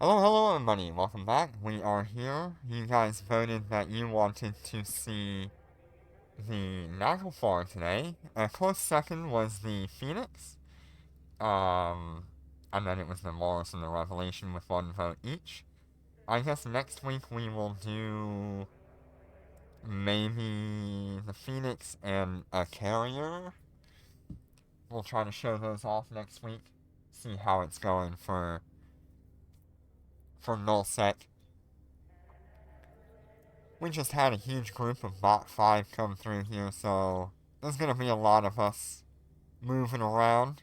Hello, hello, everybody. Welcome back. We are here. You guys voted that you wanted to see the Nagalfar today. A close second was the Phoenix. Um, and then it was the Loris and the Revelation with one vote each. I guess next week we will do maybe the Phoenix and a Carrier. We'll try to show those off next week. See how it's going for nullsec. We just had a huge group of bot 5 come through here, so there's gonna be a lot of us moving around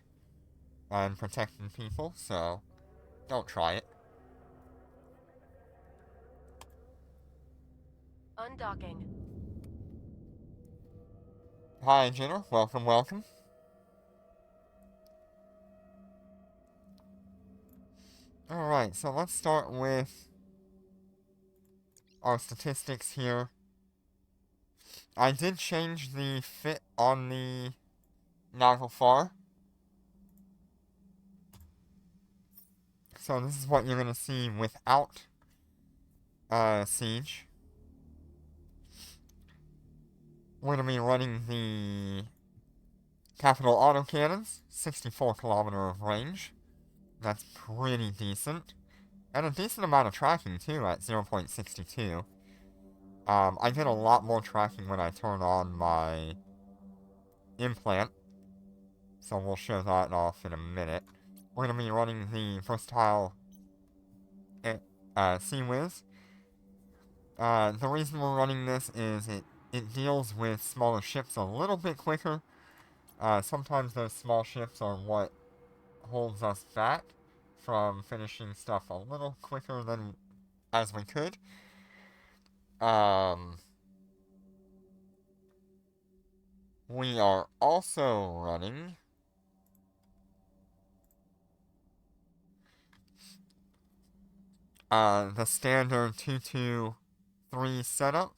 and protecting people, so don't try it. Undocking. Hi, Jenner. Welcome, welcome. Alright, so let's start with our statistics here. I did change the fit on the Nagelfar. So this is what you're gonna see without Siege. We're gonna be running the capital autocannons, 64 kilometer of range. That's pretty decent. And a decent amount of tracking too at 0.62. I get a lot more tracking when I turn on my implant, so we'll show that off in a minute. We're going to be running the versatile Sea Whiz. The reason we're running this is it deals with smaller ships a little bit quicker. Sometimes those small ships are what holds us back from finishing stuff a little quicker than as we could. Um, we are also running the standard 223 setup.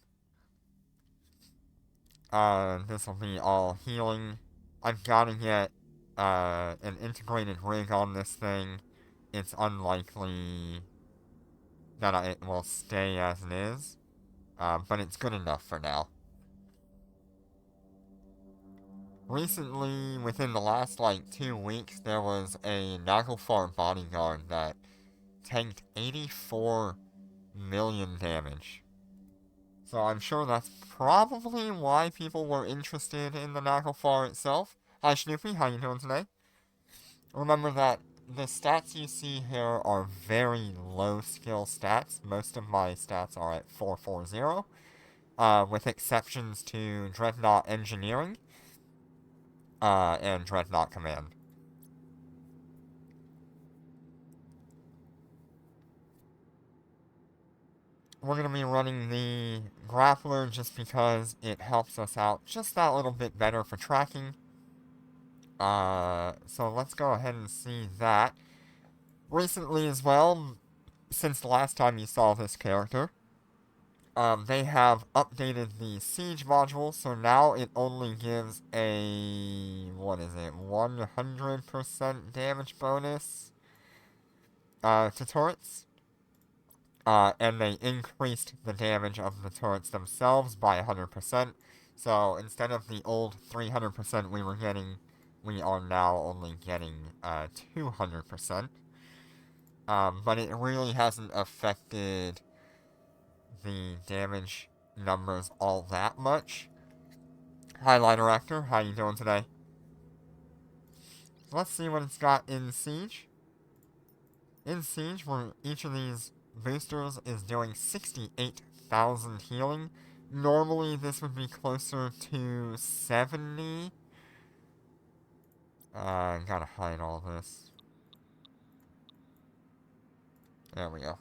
This will be all healing. I've got to get an integrated rig on this thing. It's unlikely that it will stay as it is, but it's good enough for now. Recently, within the last 2 weeks, there was a Nagelfar bodyguard that tanked 84 million damage. So I'm sure that's probably why people were interested in the Nagelfar itself. Hi Snoopy, how you doing today? Remember that the stats you see here are very low skill stats. Most of my stats are at 440, with exceptions to Dreadnought Engineering and Dreadnought Command. We're going to be running the Grappler just because it helps us out just that little bit better for tracking. So let's go ahead and see that. Recently as well, since the last time you saw this character, they have updated the siege module, so now it only gives a, 100% damage bonus to turrets. And they increased the damage of the turrets themselves by 100%. So instead of the old 300% we were getting, we are now only getting 200%. But it really hasn't affected the damage numbers all that much. Hi, Lighter Actor. How you doing today? So let's see what it's got in Siege. In Siege, where each of these boosters is doing 68,000 healing. Normally, this would be closer to 70. Gotta hide all this. There we go.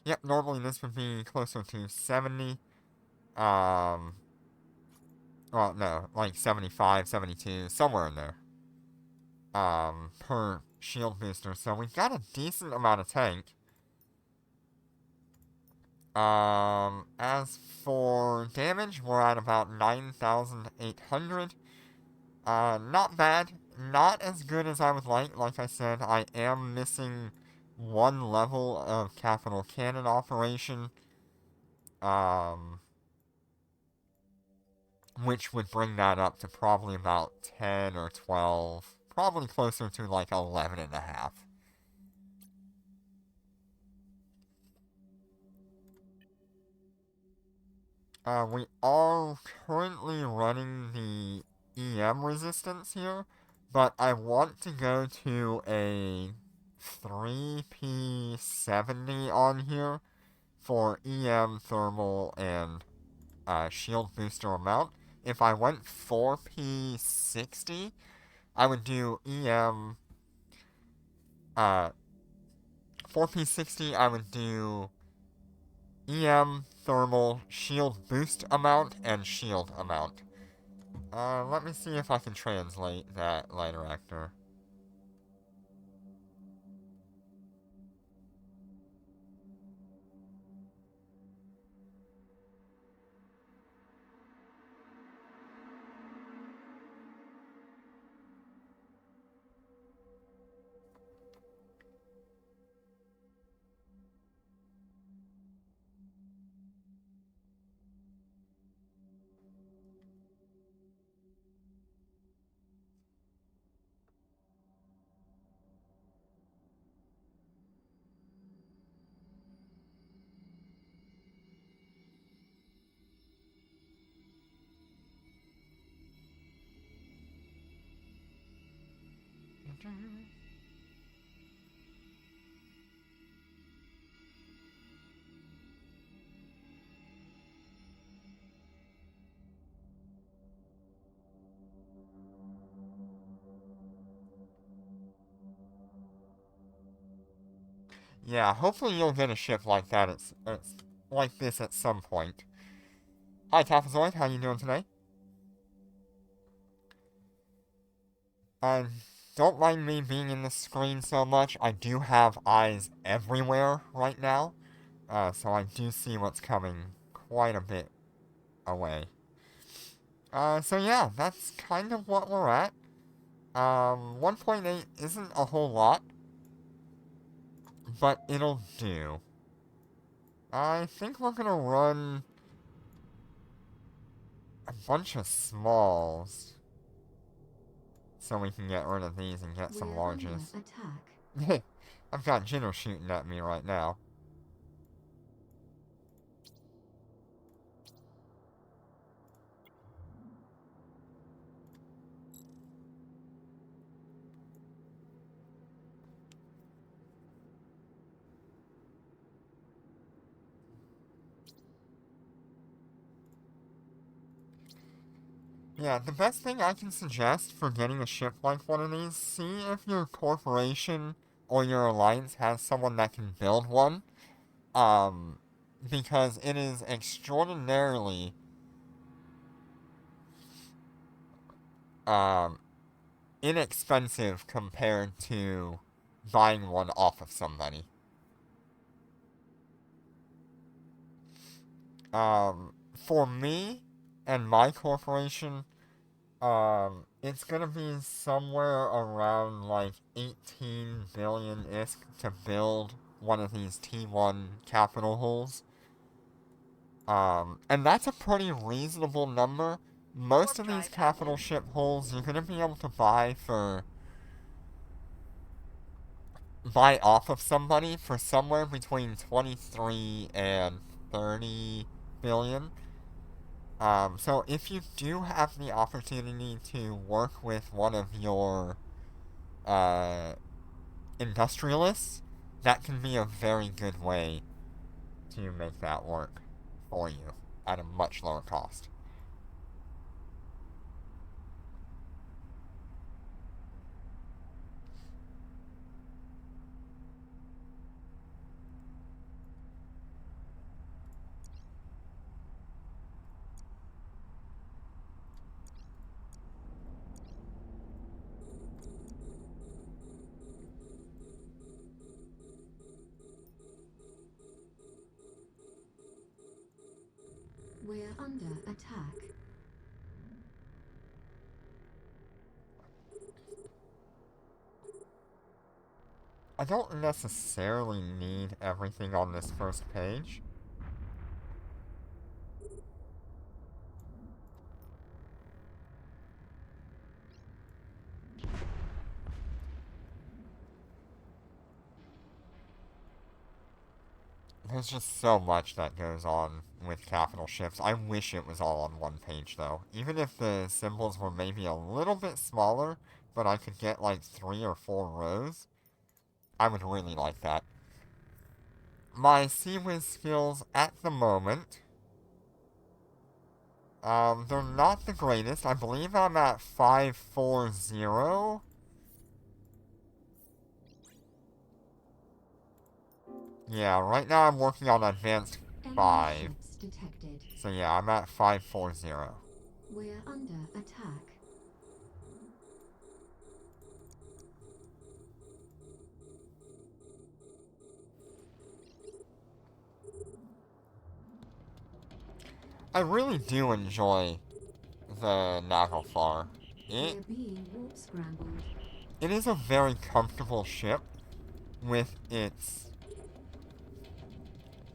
Yep, normally this would be closer to 70. Um, well, no, like 75, 72, somewhere in there. Per shield booster. So we've got a decent amount of tank. As for damage, we're at about 9,800. Not bad. Not as good as I would like. Like I said, I am missing one level of capital cannon operation. Which would bring that up to probably about 10 or 12. Probably closer to like 11 and a half. We are currently running the EM resistance here, but I want to go to a 3P70 on here for EM, thermal, and shield booster amount. If I went 4P60, I would do EM, 4P60, I would do EM, thermal, shield boost amount, and shield amount. Let me see if I can translate that later actor. Yeah, hopefully you'll get a ship like that. It's like this at some point. Hi, Tapazoid. How you doing today? Don't mind me being in the screen so much. I do have eyes everywhere right now, so I do see what's coming quite a bit away. So yeah, that's kind of what we're at. 1.8 isn't a whole lot, but it'll do. I think we're gonna run a bunch of smalls so we can get rid of these and get some larges. I've got Jitter shooting at me right now. Yeah, the best thing I can suggest for getting a ship like one of these, see if your corporation or your alliance has someone that can build one. Because it is extraordinarily, um, inexpensive compared to buying one off of somebody. For me and my corporation, it's gonna be somewhere around like 18 billion ISK to build one of these T1 capital hulls. And that's a pretty reasonable number. Most of these capital ship hulls you're gonna be able to buy off of somebody for somewhere between 23 and 30 billion. So if you do have the opportunity to work with one of your industrialists, that can be a very good way to make that work for you at a much lower cost. We're under attack. I don't necessarily need everything on this first page. There's just so much that goes on with capital ships. I wish it was all on one page, though. Even if the symbols were maybe a little bit smaller, but I could get like 3 or 4 rows, I would really like that. My Sea Whiz skills at the moment, they're not the greatest. I believe I'm at 540. Yeah, right now I'm working on advanced 5. Detected. So yeah, I'm at 540. We're under attack. I really do enjoy the Nagalfar. We're being warp scrambled. It is a very comfortable ship with its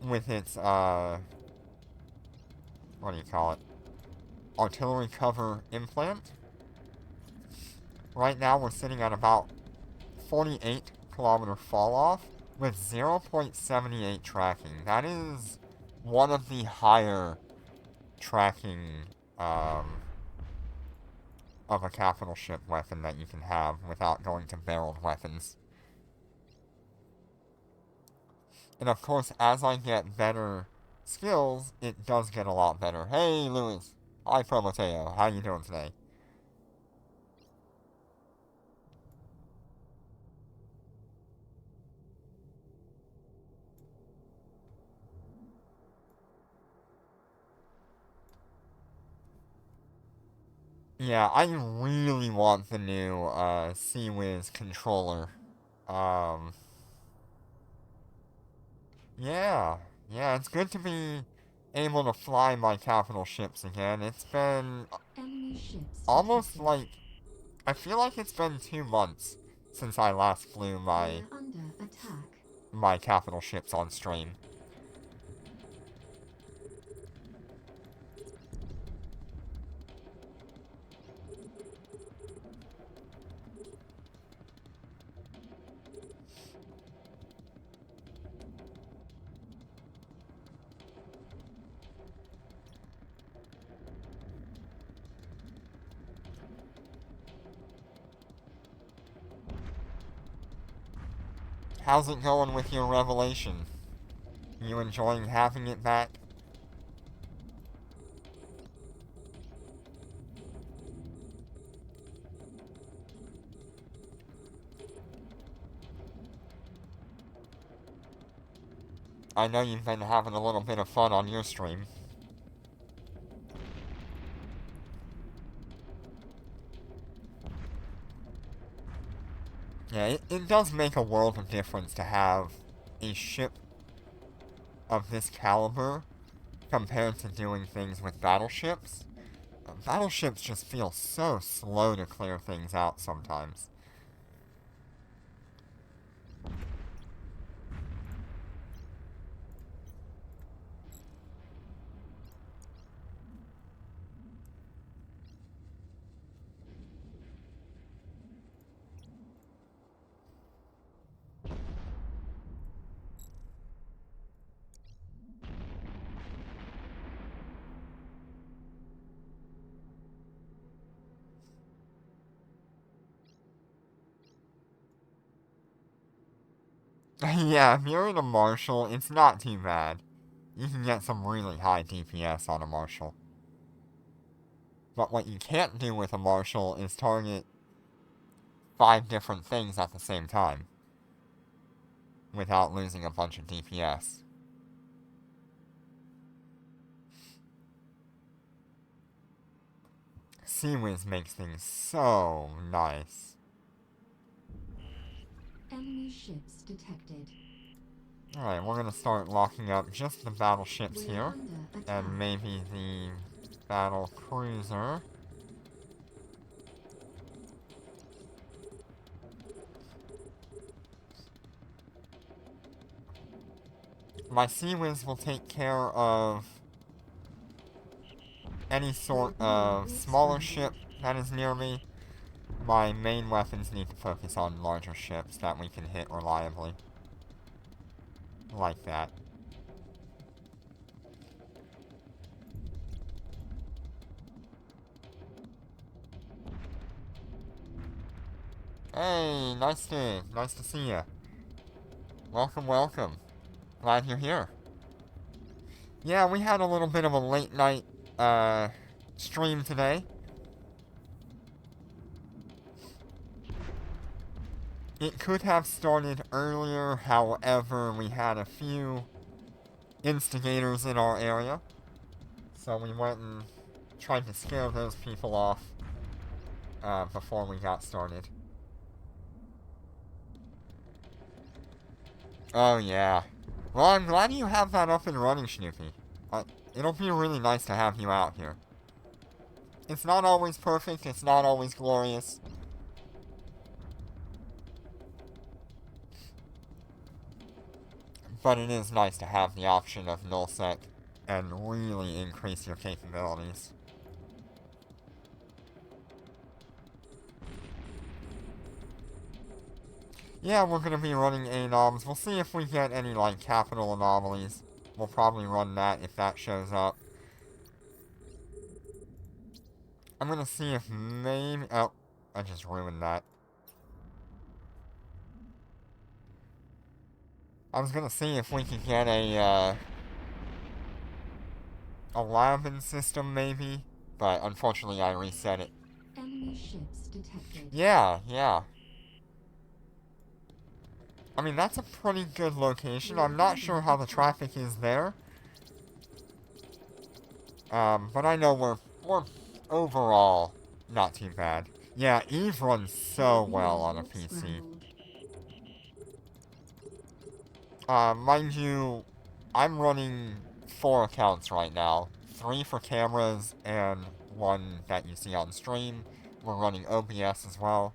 what do you call it? Artillery cover implant. Right now we're sitting at about 48-kilometer fall off with 0.78 tracking. That is one of the higher tracking of a capital ship weapon that you can have without going to barreled weapons. And of course, as I get better skills, it does get a lot better. Hey, Louis. Hi, Prometeo. How you doing today? Yeah, I really want the new Sea controller. Um, yeah, yeah, it's good to be able to fly my capital ships again. It's been Enemy ships almost detected. like, I feel like it's been 2 months since I last flew We're under attack. my capital ships on stream. How's it going with your revelation? You enjoying having it back? I know you've been having a little bit of fun on your stream. Yeah, it does make a world of difference to have a ship of this caliber compared to doing things with battleships. Battleships just feel so slow to clear things out sometimes. Yeah, if you're in a Marshall, it's not too bad. You can get some really high DPS on a Marshall. But what you can't do with a Marshall is target 5 different things at the same time without losing a bunch of DPS. Sea makes things so nice. Enemy ships detected. Alright, we're gonna start locking up just the battleships We're here. under attack. And maybe the battle cruiser. My Sea Whiz will take care of any sort of smaller ship that is near me. My main weapons need to focus on larger ships that we can hit reliably. Like that. Hey, nice to see you. Welcome, welcome. Glad you're here. Yeah, we had a little bit of a late night stream today. It could have started earlier, however, we had a few instigators in our area. So we went and tried to scare those people off before we got started. Oh, yeah. Well, I'm glad you have that up and running, Snoopy. It'll be really nice to have you out here. It's not always perfect, it's not always glorious. But it is nice to have the option of nullsec and really increase your capabilities. Yeah, we're gonna be running anoms. We'll see if we get any, like, capital anomalies. We'll probably run that if that shows up. I'm gonna see if maybe... Oh, I just ruined that. I was gonna see if we could get a lab system, maybe. But unfortunately, I reset it. Enemy ships detected. Yeah. I mean, that's a pretty good location. I'm not sure how the traffic is there. But I know we're overall not too bad. Yeah, Eve runs so well on a PC. Mind you, I'm running 4 accounts right now. 3 for cameras and 1 that you see on stream. We're running OBS as well.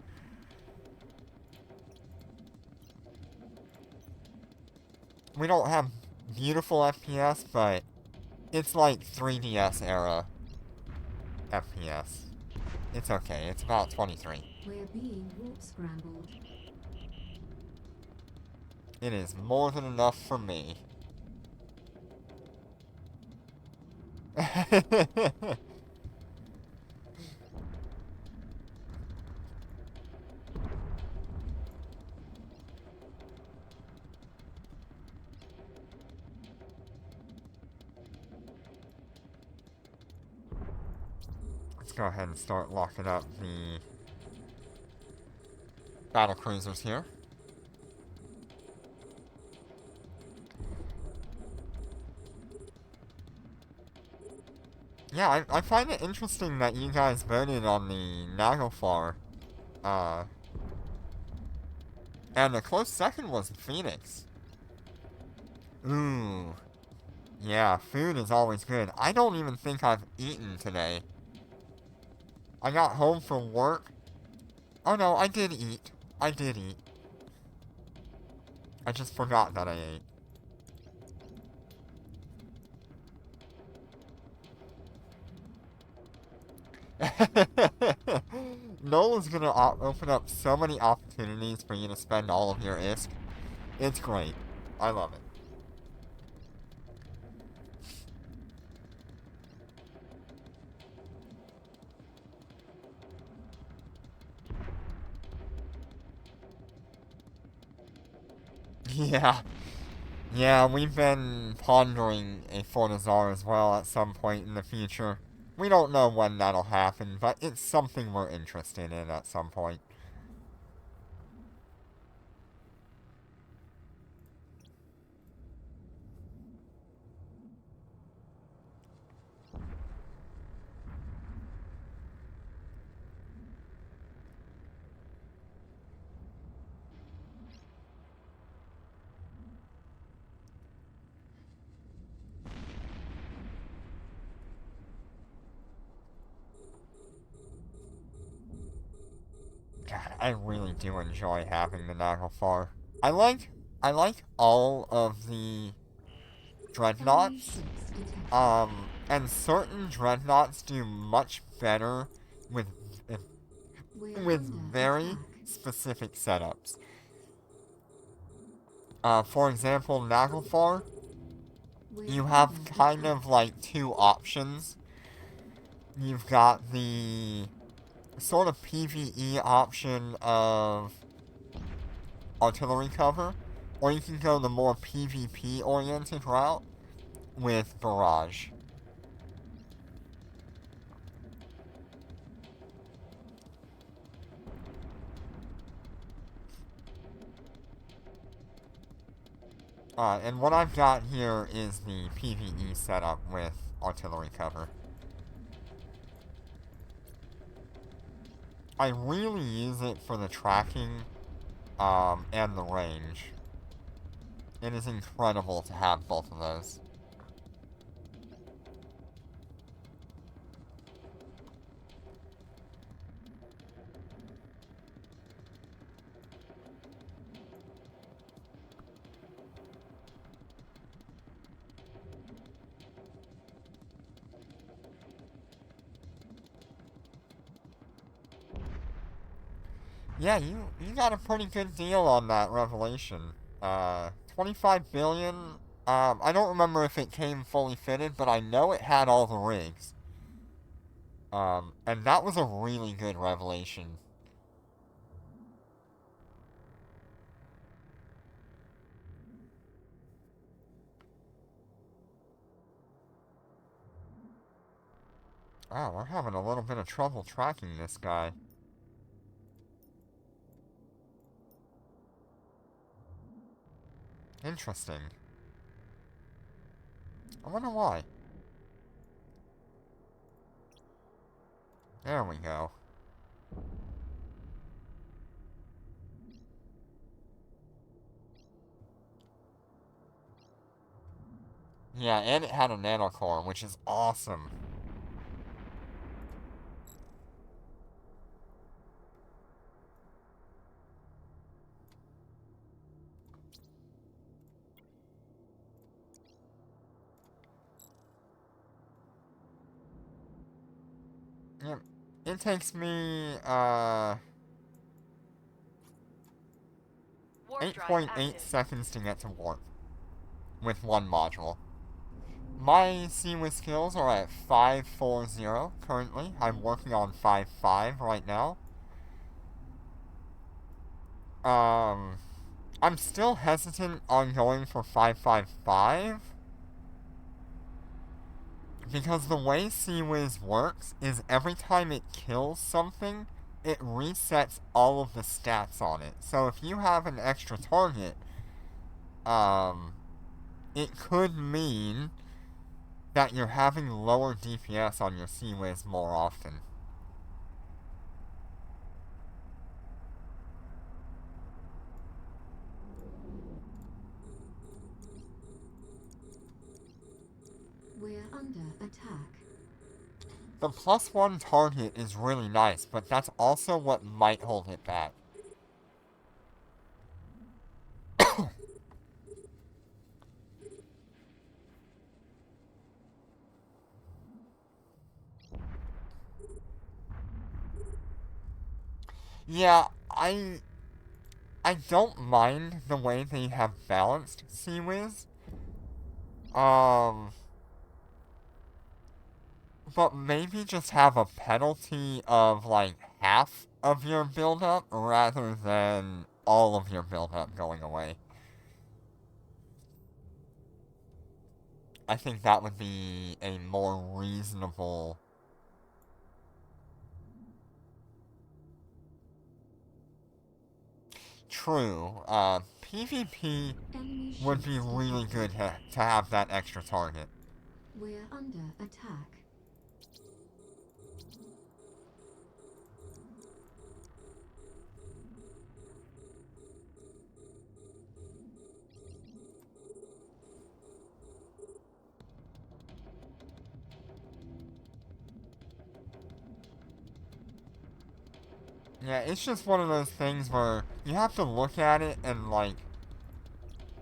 We don't have beautiful FPS, but it's like 3DS era FPS. It's okay, it's about 23. We're being warp scrambled. It is more than enough for me. Let's go ahead and start locking up the battle cruisers here. Yeah, I find it interesting that you guys voted on the Nagalfar. And a close second was Phoenix. Ooh. Yeah, food is always good. I don't even think I've eaten today. I got home from work. Oh no, I did eat. I did eat. I just forgot that I ate. Nola's gonna open up so many opportunities for you to spend all of your ISK. It's great. I love it. Yeah. Yeah, we've been pondering a Fortizar as well at some point in the future. We don't know when that'll happen, but it's something we're interested in at some point. I really do enjoy having the Nagalfar. I like I like all of the Enemy dreadnoughts. ships detected. And certain dreadnoughts do much better with We're with under very attack. specific setups. For example, Naglfar, We're you have under kind attack. of like two options. You've got the sort of PvE option of artillery cover, or you can go the more PvP oriented route with barrage. And what I've got here is the PvE setup with artillery cover. I really use it for the tracking, and the range. It is incredible to have both of those. Yeah, you got a pretty good deal on that revelation. 25 billion. I don't remember if it came fully fitted, but I know it had all the rigs. And that was a really good revelation. Oh, we're having a little bit of trouble tracking this guy. Interesting. I wonder why. There we go. Yeah, and it had a nanocore, which is awesome. Yep. It takes me, Warp drive 8.8 active. seconds to get to warp. With one module. My Seawiz skills are at 540 currently. I'm working on 5.5 right now. I'm still hesitant on going for 5.55. Because the way Seawiz works is every time it kills something, it resets all of the stats on it. So if you have an extra target, it could mean that you're having lower DPS on your Seawiz more often. We're under attack. The +1 target is really nice, but that's also what might hold it back. Yeah, I don't mind the way they have balanced Seawiz. But maybe just have a penalty of like half of your build-up rather than all of your build-up going away. I think that would be a more reasonable. True. PvP Enemy would be ships really good detected. to have that extra target. We're under attack. Yeah, it's just one of those things where you have to look at it and, like,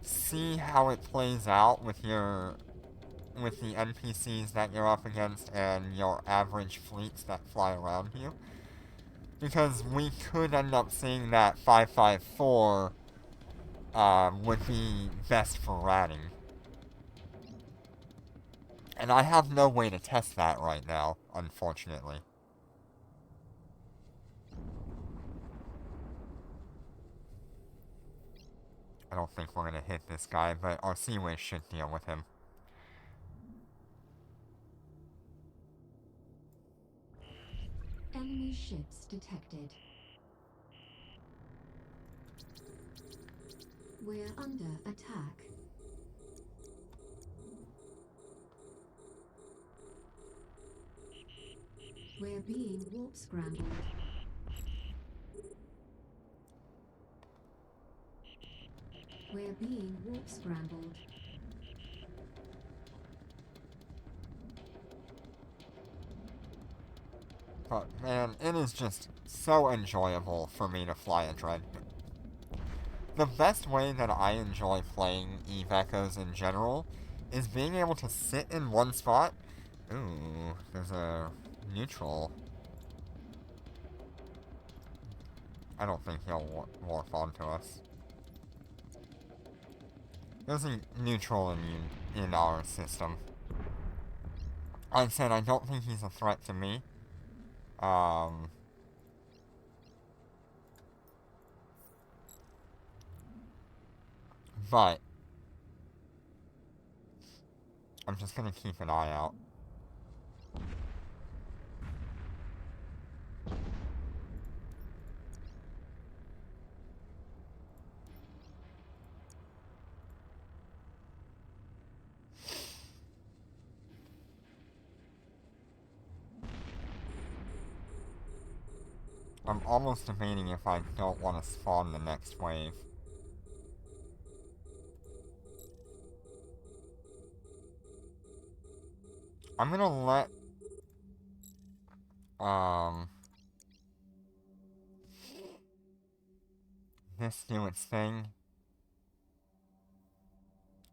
see how it plays out with the NPCs that you're up against and your average fleets that fly around you. Because we could end up seeing that 554 would be best for ratting. And I have no way to test that right now, unfortunately. I don't think we're gonna hit this guy, but our Seaway should deal with him. Enemy ships detected. We're under attack. We're being warp scrambled. We're being warp scrambled. But man, it is just so enjoyable for me to fly a Dread. The best way that I enjoy playing Eve Echoes in general is being able to sit in one spot. Ooh, there's a neutral. I don't think he'll warp onto us. There's a neutral in our system. Like I said, I don't think he's a threat to me. But I'm just gonna keep an eye out. I'm almost debating if I don't want to spawn the next wave. I'm gonna let this do its thing.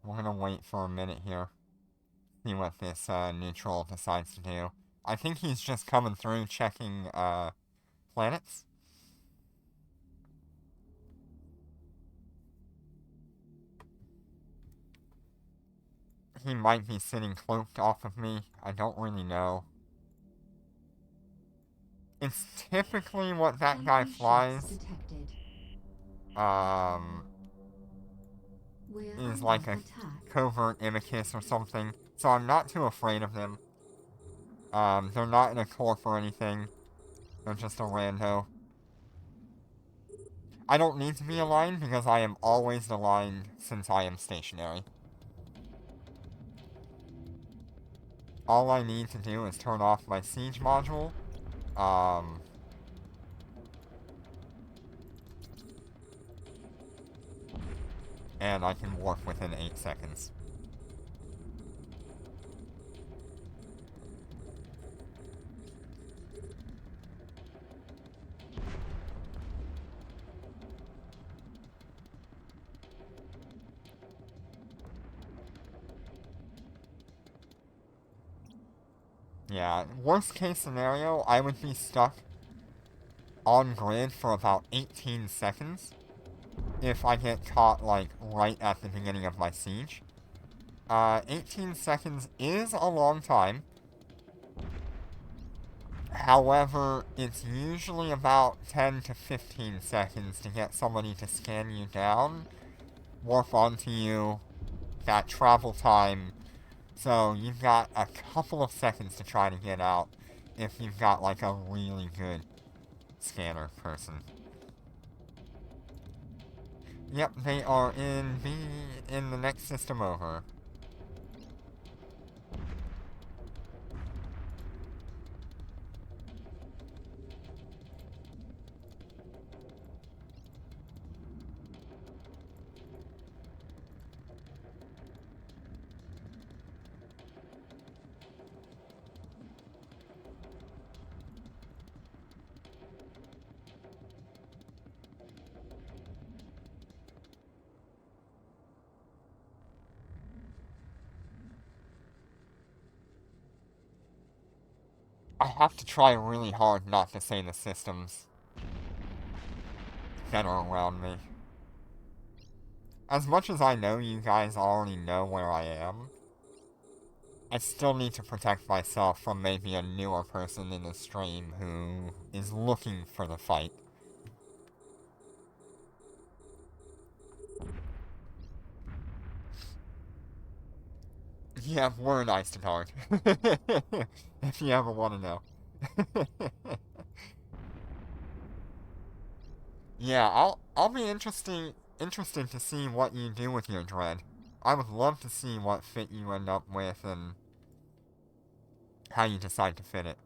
We're gonna wait for a minute here. See what this neutral decides to do. I think he's just coming through checking planets. He might be sitting cloaked off of me. I don't really know. It's typically what that guy flies. Is like a covert Imicus or something. So I'm not too afraid of them. They're not in a corp or anything. They're just a rando. I don't need to be aligned because I am always aligned since I am stationary. All I need to do is turn off my siege module. And I can warp within 8 seconds. Yeah, worst case scenario, I would be stuck on grid for about 18 seconds if I get caught, like, right at the beginning of my siege. 18 seconds is a long time. However, it's usually about 10 to 15 seconds to get somebody to scan you down, warp onto you, that travel time. So you've got a couple of seconds to try to get out if you've got like a really good scanner person. Yep, they are in the next system over. I have to try really hard not to say the systems that are around me. As much as I know you guys already know where I am, I still need to protect myself from maybe a newer person in the stream who is looking for the fight. Yeah, we're nice to Tard. If you ever want to know. Yeah, I'll be interested to see what you do with your dread. I would love to see what fit you end up with and how you decide to fit it.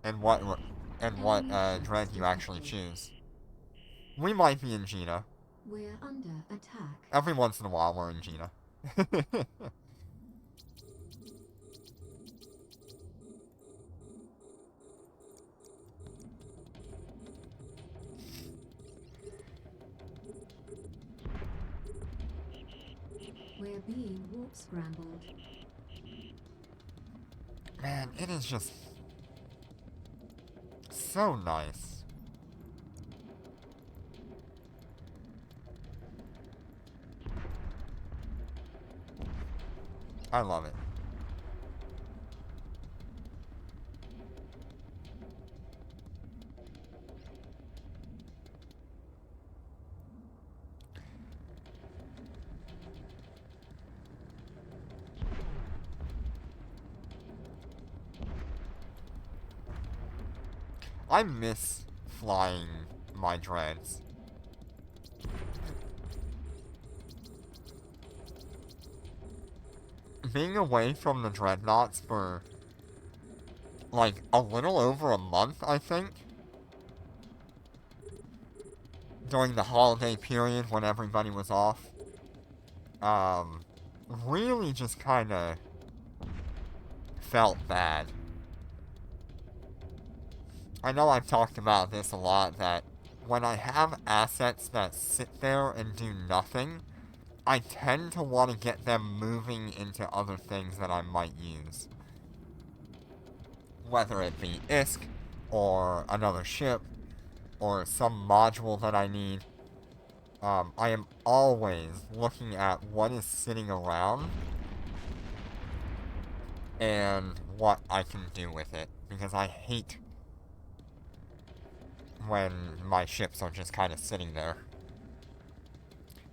And what dread you actually choose. We might be in Gina. We're under attack. Every once in a while we're in Gina. We're being warp scrambled. Man, it is just so nice. I love it. I miss flying my dreads. Being away from the dreadnoughts for like a little over a month, I think, during the holiday period when everybody was off, really just kind of felt bad. I know I've talked about this a lot, that when I have assets that sit there and do nothing, I tend to want to get them moving into other things that I might use. Whether it be ISK, or another ship, or some module that I need. I am always looking at what is sitting around and what I can do with it, because I hate when my ships are just kind of sitting there.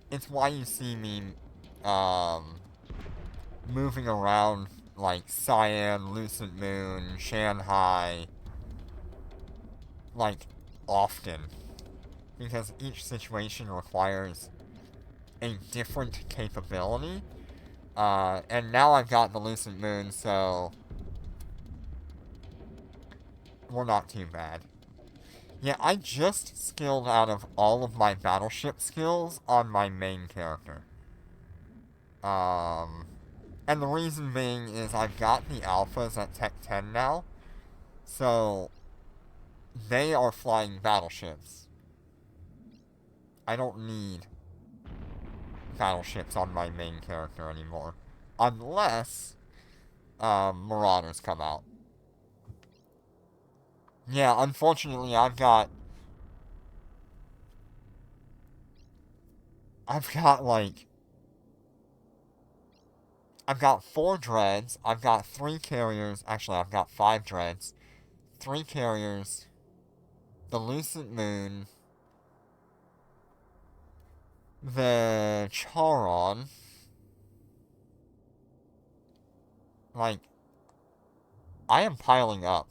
It's why you see me moving around like Cyan, Lucent Moon, Shanghai, like often, because each situation requires a different capability. And now I've got the Lucent Moon, so we're not too bad. Yeah, I just skilled out of all of my battleship skills on my main character. And the reason being is I've got the alphas at Tech 10 now, so they are flying battleships. I don't need battleships on my main character anymore. Unless, Marauders come out. Yeah, unfortunately, I've got, like, I've got 4 dreads, I've got 3 carriers, actually, I've got 5 dreads, 3 carriers, the Lucent Moon, the Charon, like, I am piling up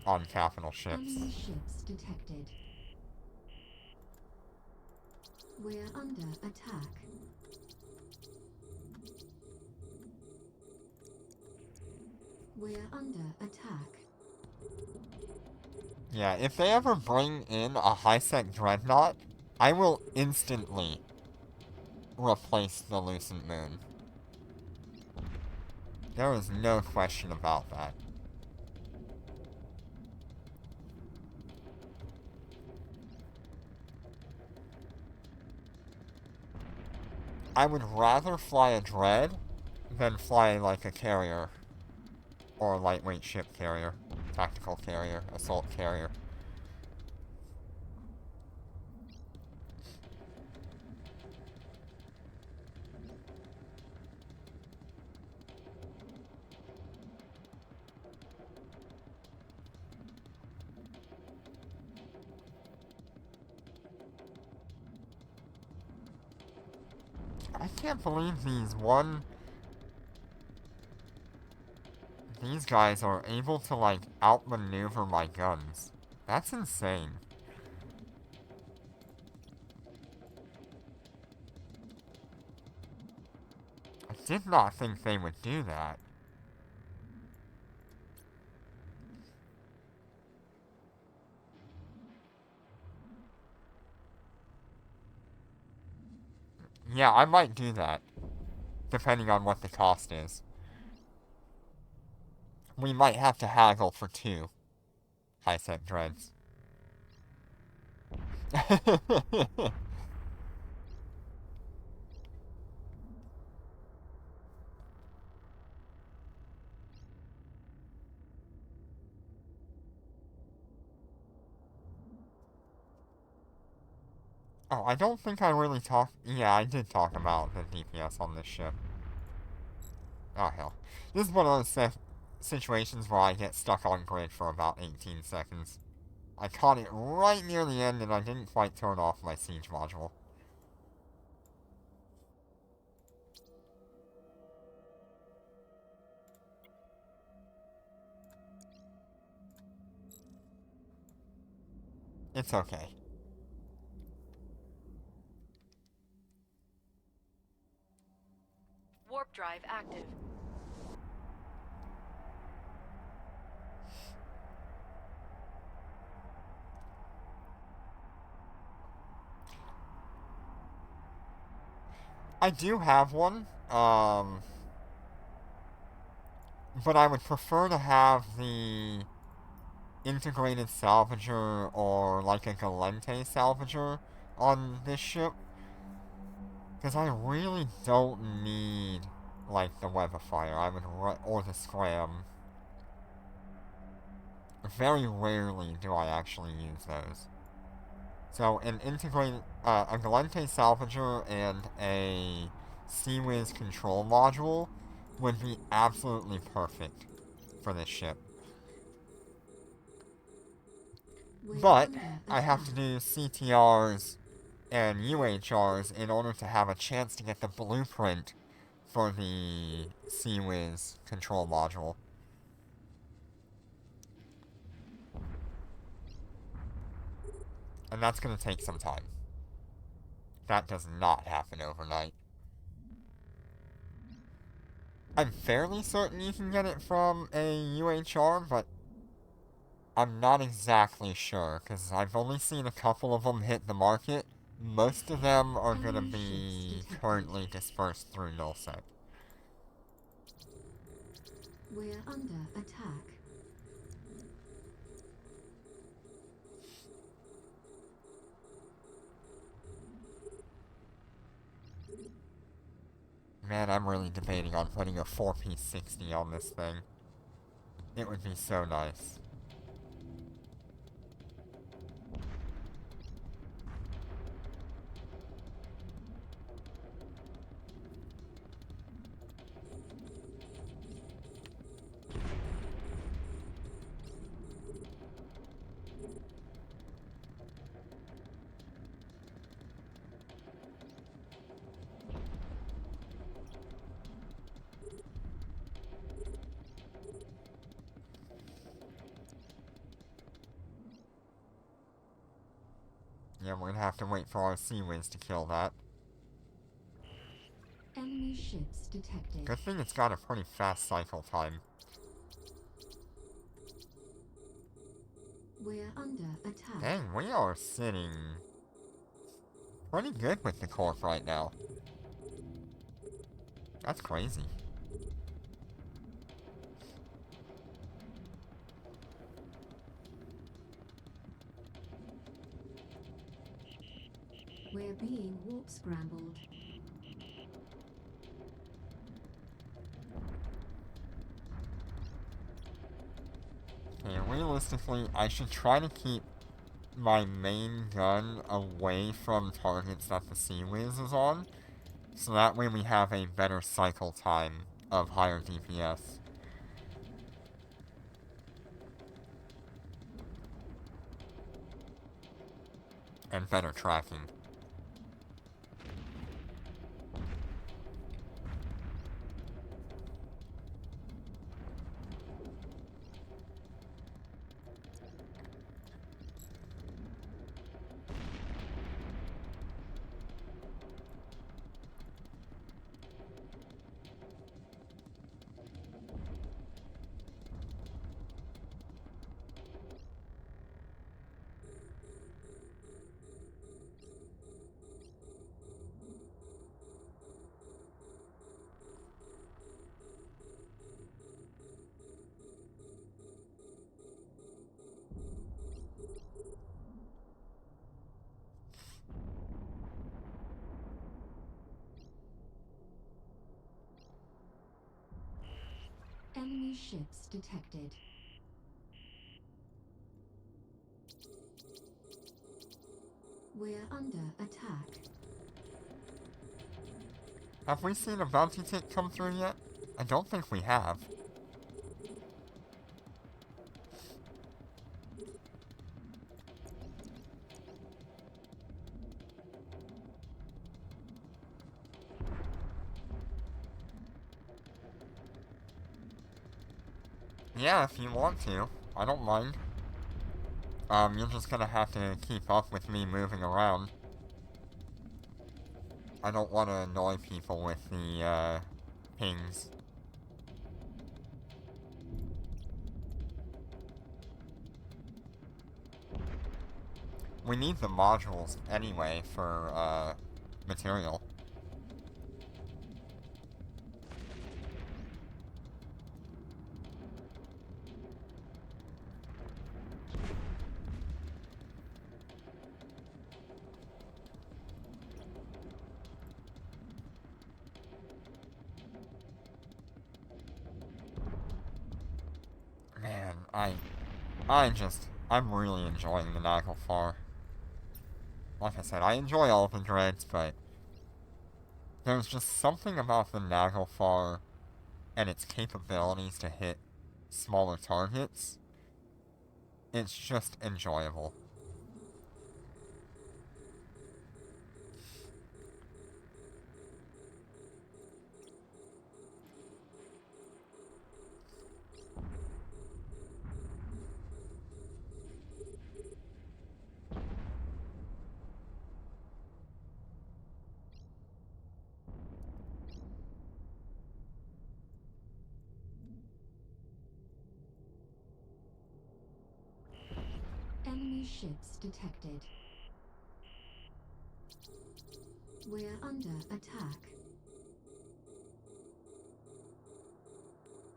on capital ships. Enemy ships detected. We're under attack. We're under attack. Yeah, if they ever bring in a high-sec dreadnought, I will instantly replace the Lucent Moon. There is no question about that. I would rather fly a dread then fly like a carrier. Or a lightweight ship carrier. Tactical carrier. Assault carrier. I can't believe these guys are able to, like, outmaneuver my guns. That's insane. I did not think they would do that. Yeah, I might do that. Depending on what the cost is. We might have to haggle for 2 high-set dreads. Oh, I don't think I really talked... Yeah, I did talk about the DPS on this ship. Oh, hell. This is one of those situations where I get stuck on grid for about 18 seconds. I caught it right near the end and I didn't quite turn off my siege module. It's okay. Warp drive active. I do have one, but I would prefer to have the integrated salvager or like a Galente salvager on this ship. Because I really don't need, like, the web of fire. I would, or the scram. Very rarely do I actually use those. So an integrated, a Galente salvager and a Seawiz control module would be absolutely perfect for this ship. We're But under I have to attack. do CTRs and UHRs in order to have a chance to get the blueprint for the Seawiz control module. And that's going to take some time. That does not happen overnight. I'm fairly certain you can get it from a UHR, but I'm not exactly sure, because I've only seen a couple of them hit the market. Most of them are going to Enemy be ships detected. currently dispersed through nullsec. We're under attack. Man, I'm really debating on putting a 4-piece 60 on this thing. It would be so nice. Yeah, we're gonna have to wait for our Seawiz to kill that. Enemy ships detected. Good thing it's got a pretty fast cycle time. We're under attack. Dang, we are sitting pretty good with the Corp right now. That's crazy. We're being warp scrambled. Okay, realistically, I should try to keep my main gun away from targets that the Sea Whiz is on, so that way we have a better cycle time of higher DPS. And better tracking. Enemy ships detected. We're under attack. Have we seen a bounty tick come through yet? I don't think we have. Yeah, if you want to. I don't mind. You're just gonna have to keep up with me moving around. I don't want to annoy people with the, pings. We need the modules anyway for, material. Man, I'm really enjoying the Nagalfar. Like I said, I enjoy all of the dreads, but there's just something about the Nagalfar and its capabilities to hit smaller targets. It's just enjoyable. Enemy ships detected. We're under attack.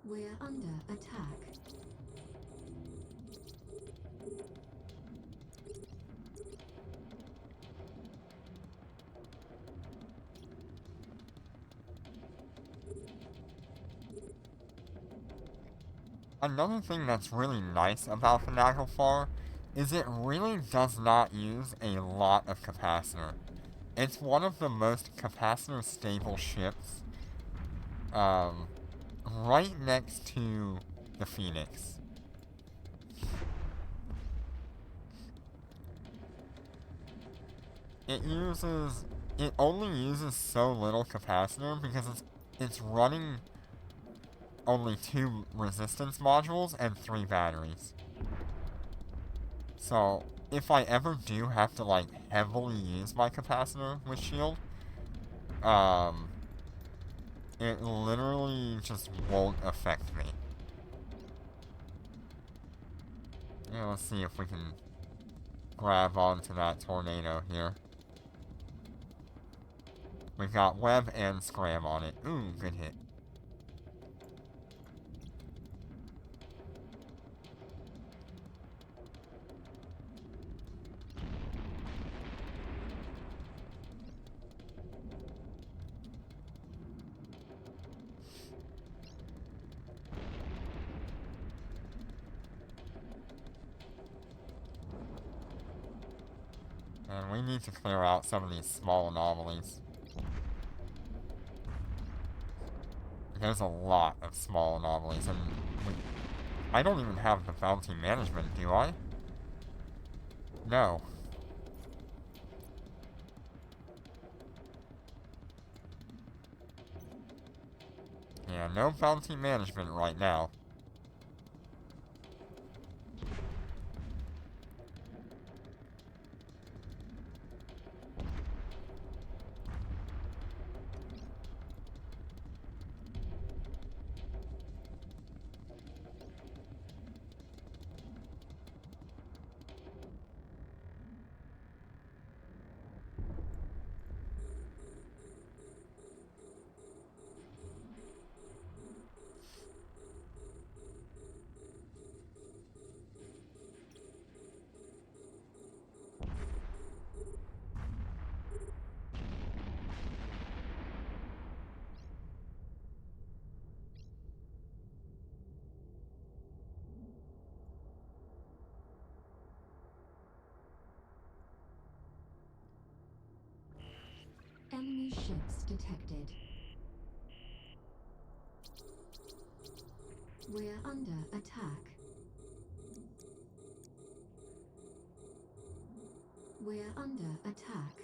We're under attack. Another thing that's really nice about the Nagalfar is it really does not use a lot of capacitor. It's one of the most capacitor stable ships, right next to the Phoenix. It only uses so little capacitor because it's running only 2 resistance modules and 3 batteries. So, if I ever do have to, like, heavily use my capacitor with shield, it literally just won't affect me. Yeah, let's see if we can grab onto that tornado here. We've got web and scram on it. Ooh, good hit. And we need to clear out some of these small anomalies. There's a lot of small anomalies, and I don't even have the bounty management, do I? No. Yeah, no bounty management right now. Enemy ships detected. We're under attack. We're under attack.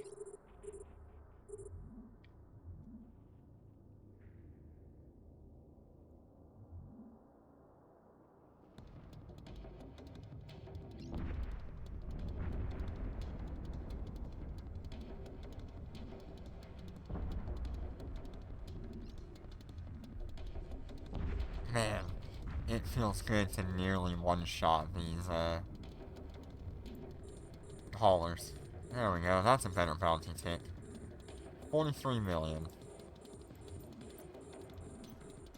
Man, it feels good to nearly one-shot these, haulers. There we go, that's a better bounty tick. 43 million.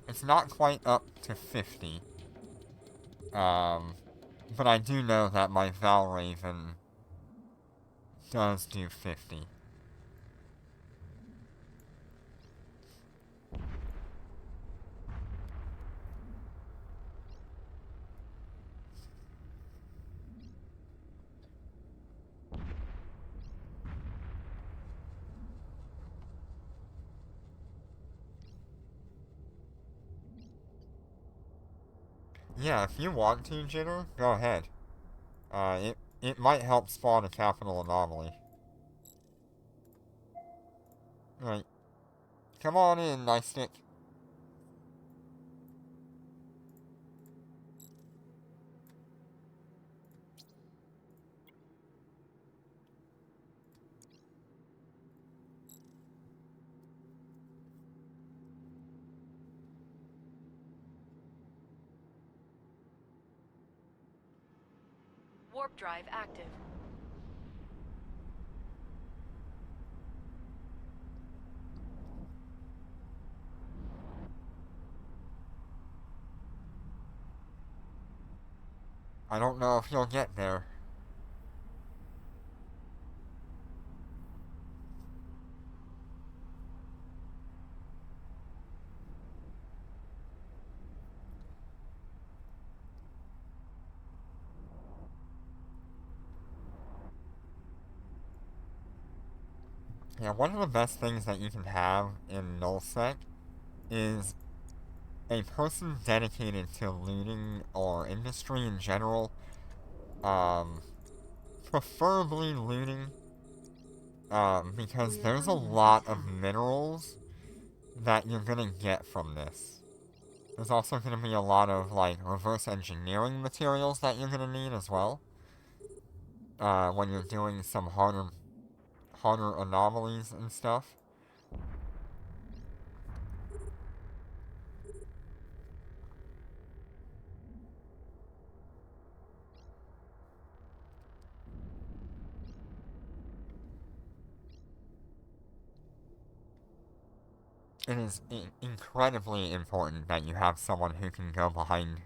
It's not quite up to 50. But I do know that my Valraven does do 50. Yeah, if you want to, Jitter, go ahead. It might help spawn a capital anomaly. Right. Come on in, Nice Stick. Warp drive active. I don't know if you'll get there. Yeah, one of the best things that you can have in nullsec is a person dedicated to looting or industry in general. Preferably looting, because We're there's a under lot of attack. minerals that you're gonna get from this. There's also gonna be a lot of, like, reverse engineering materials that you're gonna need as well. When you're doing some harder anomalies and stuff. It is incredibly important that you have someone who can go behind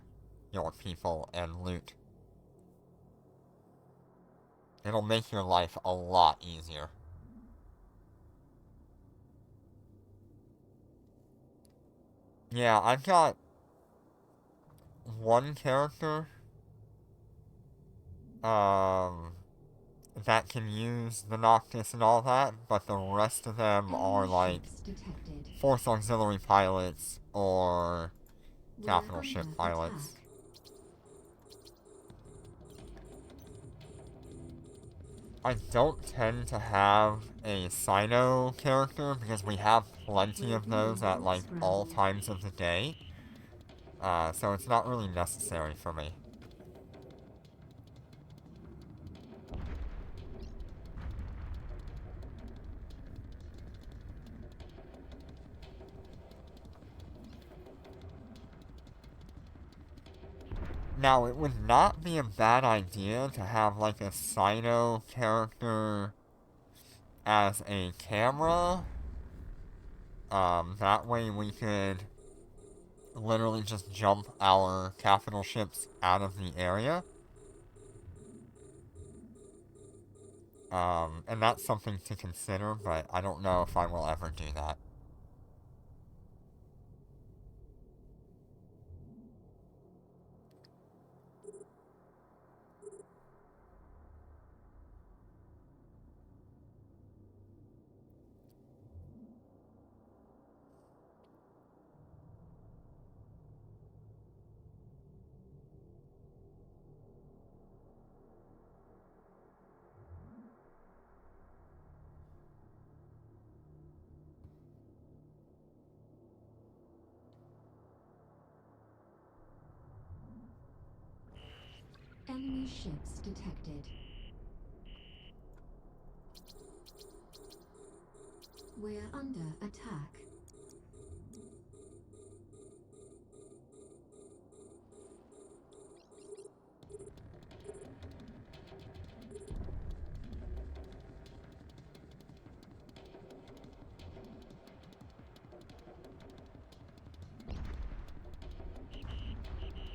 your people and loot. It'll make your life a lot easier. Yeah, I've got one character, um, that can use the Noctis and all that, but the rest of them are Enemy like ships detected. Force Auxiliary pilots or We're capital ship under pilots. attack. I don't tend to have a Sino character because we have plenty of those at like all times of the day. So it's not really necessary for me. Now, it would not be a bad idea to have like a Sino character as a camera. That way we could literally just jump our capital ships out of the area. And that's something to consider, but I don't know if I will ever do that. Enemy ships detected. We're under attack.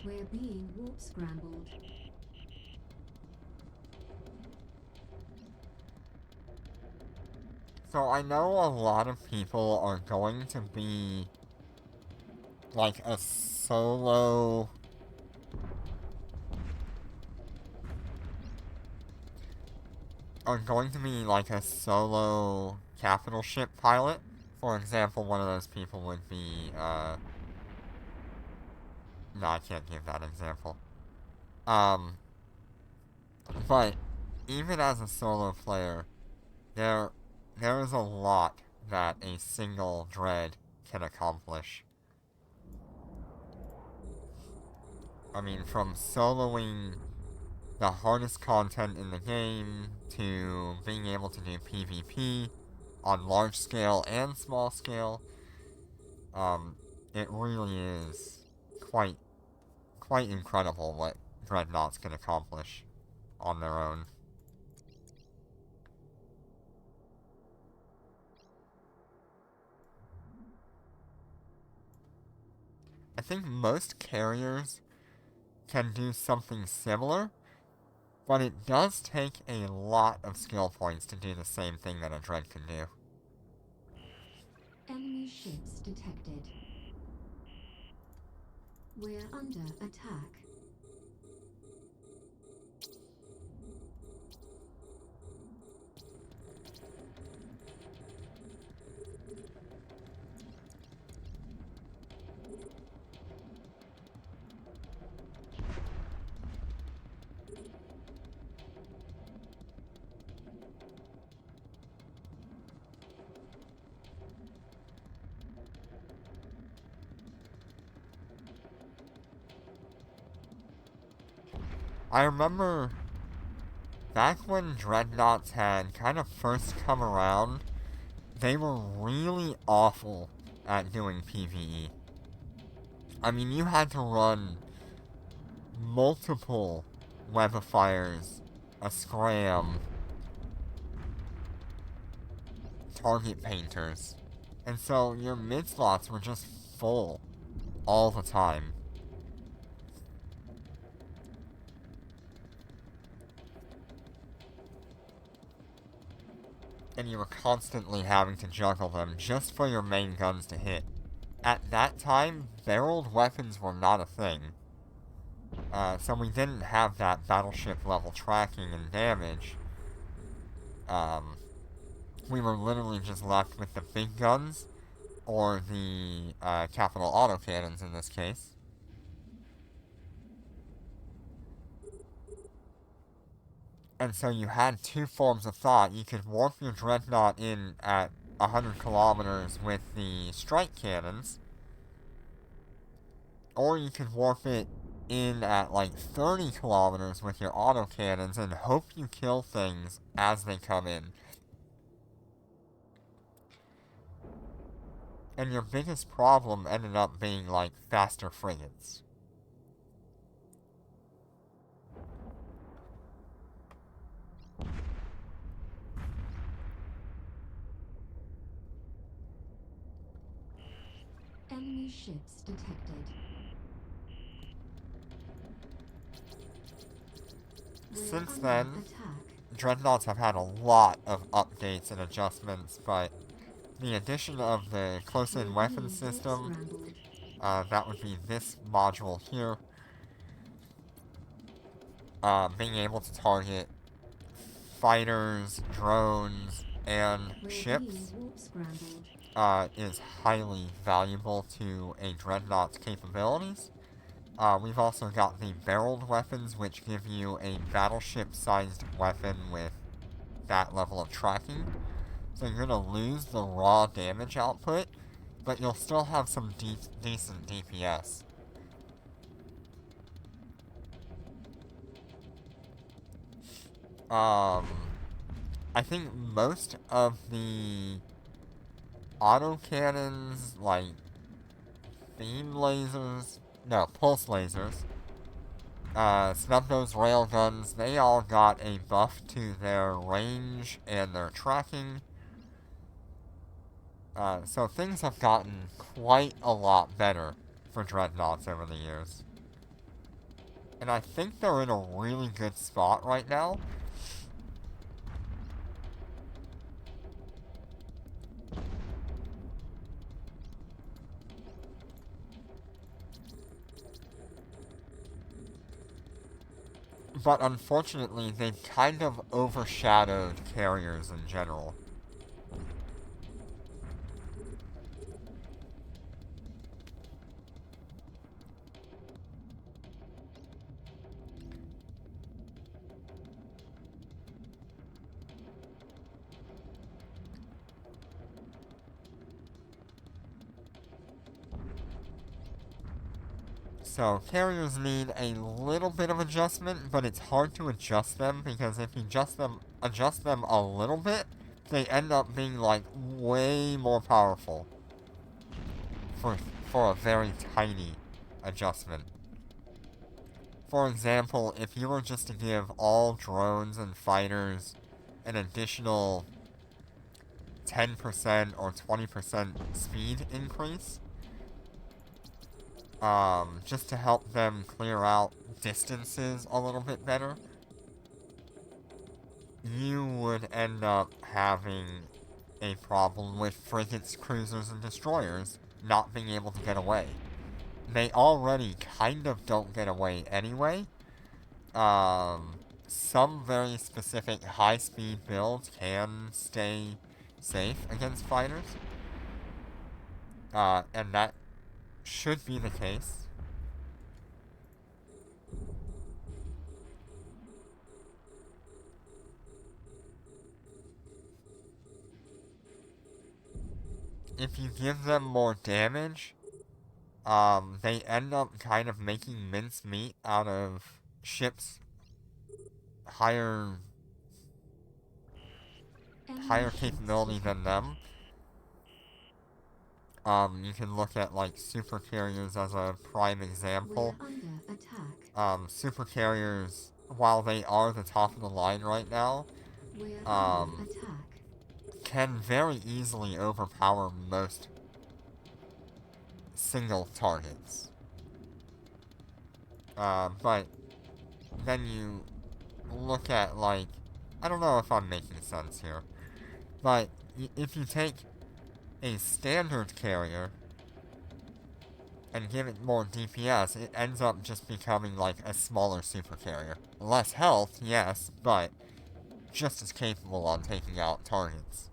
We're being warp scrambled. So I know a lot of people are going to be like a solo capital ship pilot. For example, one of those people would be no, I can't give that example. But even as a solo player, there is a lot that a single dread can accomplish. I mean, from soloing the hardest content in the game to being able to do PvP on large scale and small scale, it really is quite incredible what dreadnoughts can accomplish on their own. I think most carriers can do something similar, but it does take a lot of skill points to do the same thing that a dread can do. Enemy ships detected. We're under attack. I remember back when dreadnoughts had kind of first come around, they were really awful at doing PvE. I mean, you had to run multiple webifiers, a scram, target painters, and so your mid slots were just full all the time. And you were constantly having to juggle them just for your main guns to hit. At that time, barreled weapons were not a thing. So we didn't have that battleship level tracking and damage. We were literally just left with the big guns, or the capital autocannons in this case. And so you had two forms of thought. You could warp your dreadnought in at 100 kilometers with the strike cannons, or you could warp it in at like 30 kilometers with your autocannons and hope you kill things as they come in. And your biggest problem ended up being like faster frigates. Enemy ships detected. We're Since under then, attack. Dreadnoughts have had a lot of updates and adjustments, but the addition of the close-in weapons system, that would be this module here, being able to target fighters, drones, and ships, is highly valuable to a Dreadnought's capabilities. We've also got the barreled weapons, which give you a battleship-sized weapon with that level of tracking. So you're gonna lose the raw damage output, but you'll still have some decent DPS. I think most of the autocannons, like beam lasers, no, pulse lasers, snub-nose railguns, they all got a buff to their range and their tracking. So things have gotten quite a lot better for Dreadnoughts over the years. And I think they're in a really good spot right now. But unfortunately, they've kind of overshadowed carriers in general. So, carriers need a little bit of adjustment, but it's hard to adjust them because if you adjust them a little bit, they end up being like way more powerful for a very tiny adjustment. For example, if you were just to give all drones and fighters an additional 10% or 20% speed increase, just to help them clear out distances a little bit better, you would end up having a problem with frigates, cruisers, and destroyers not being able to get away. They already kind of don't get away anyway. Some very specific high-speed builds can stay safe against fighters. And that should be the case. If you give them more damage, they end up kind of making mincemeat out of ships higher capability than them. You can look at like super carriers as a prime example. Super carriers, while they are the top of the line right now, can very easily overpower most single targets. But then you look at like, I don't know if I'm making sense here, but if you take a standard carrier and give it more DPS, it ends up just becoming like a smaller super carrier. Less health, yes, but just as capable on taking out targets.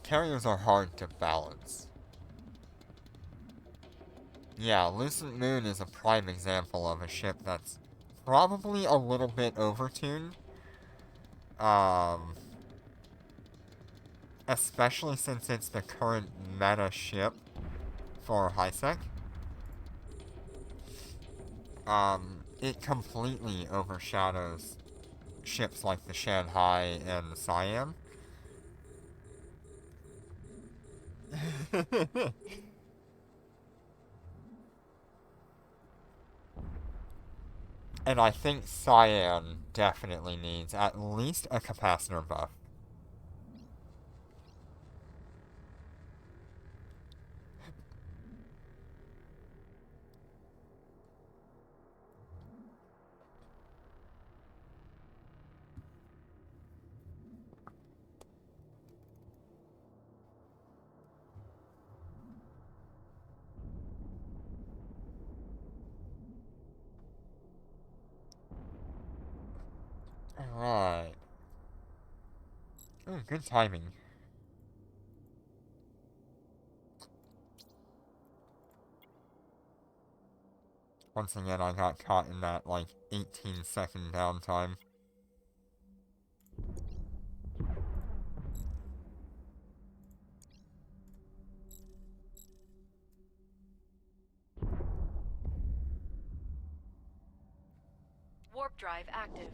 Carriers are hard to balance. Yeah, Lucent Moon is a prime example of a ship that's probably a little bit overtuned. Especially since it's the current meta ship for HiSec. It completely overshadows ships like the Shanghai and the Siam. And I think Cyan definitely needs at least a capacitor buff. Alright. Ooh, good timing. Once again, I got caught in that, like, 18-second downtime. Warp drive active.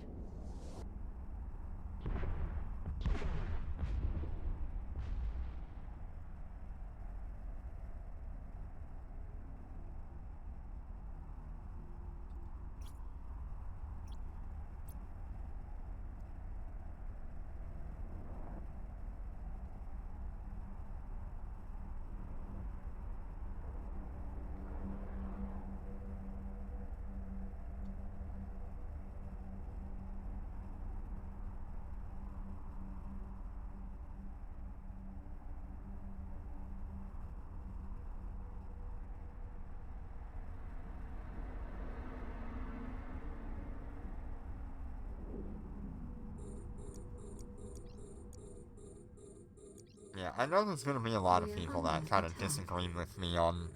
Yeah, I know there's gonna be a lot of people that kind of disagree with me on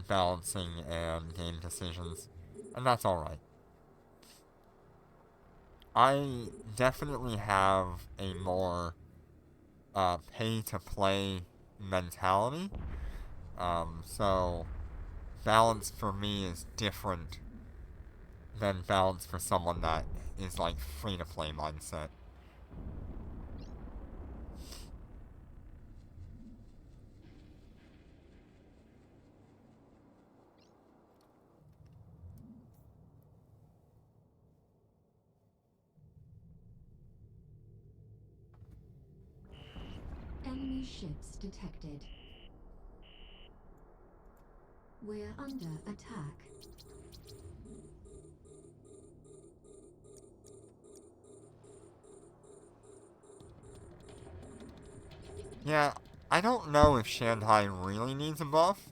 balancing and game decisions, and that's alright. I definitely have a more pay-to-play mentality, so balance for me is different than balance for someone that is like free-to-play mindset. Enemy ships detected. We're under attack. Yeah, I don't know if Shanghai really needs a buff.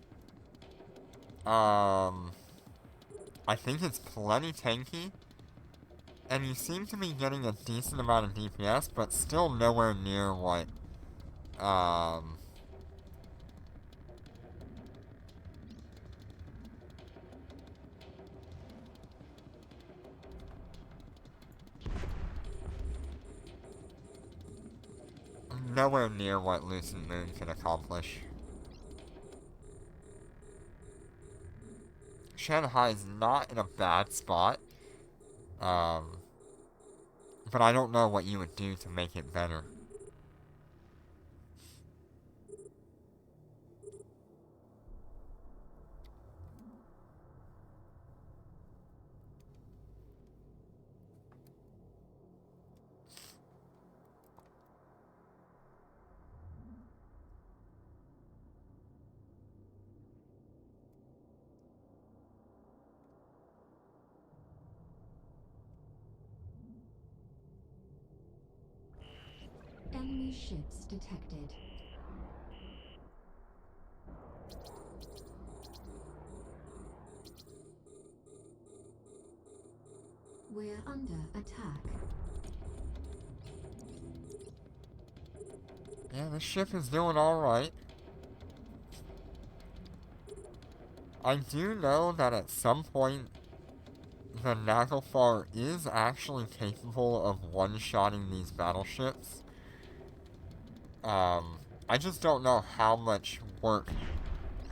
I think it's plenty tanky. And you seem to be getting a decent amount of DPS, but still nowhere near what, nowhere near what Lucent Moon can accomplish. Shanghai's not in a bad spot, but I don't know what you would do to make it better. Enemy ships detected. We're under attack. Yeah, the ship is doing alright. I do know that at some point, the Nagalfar is actually capable of one-shotting these battleships. I just don't know how much work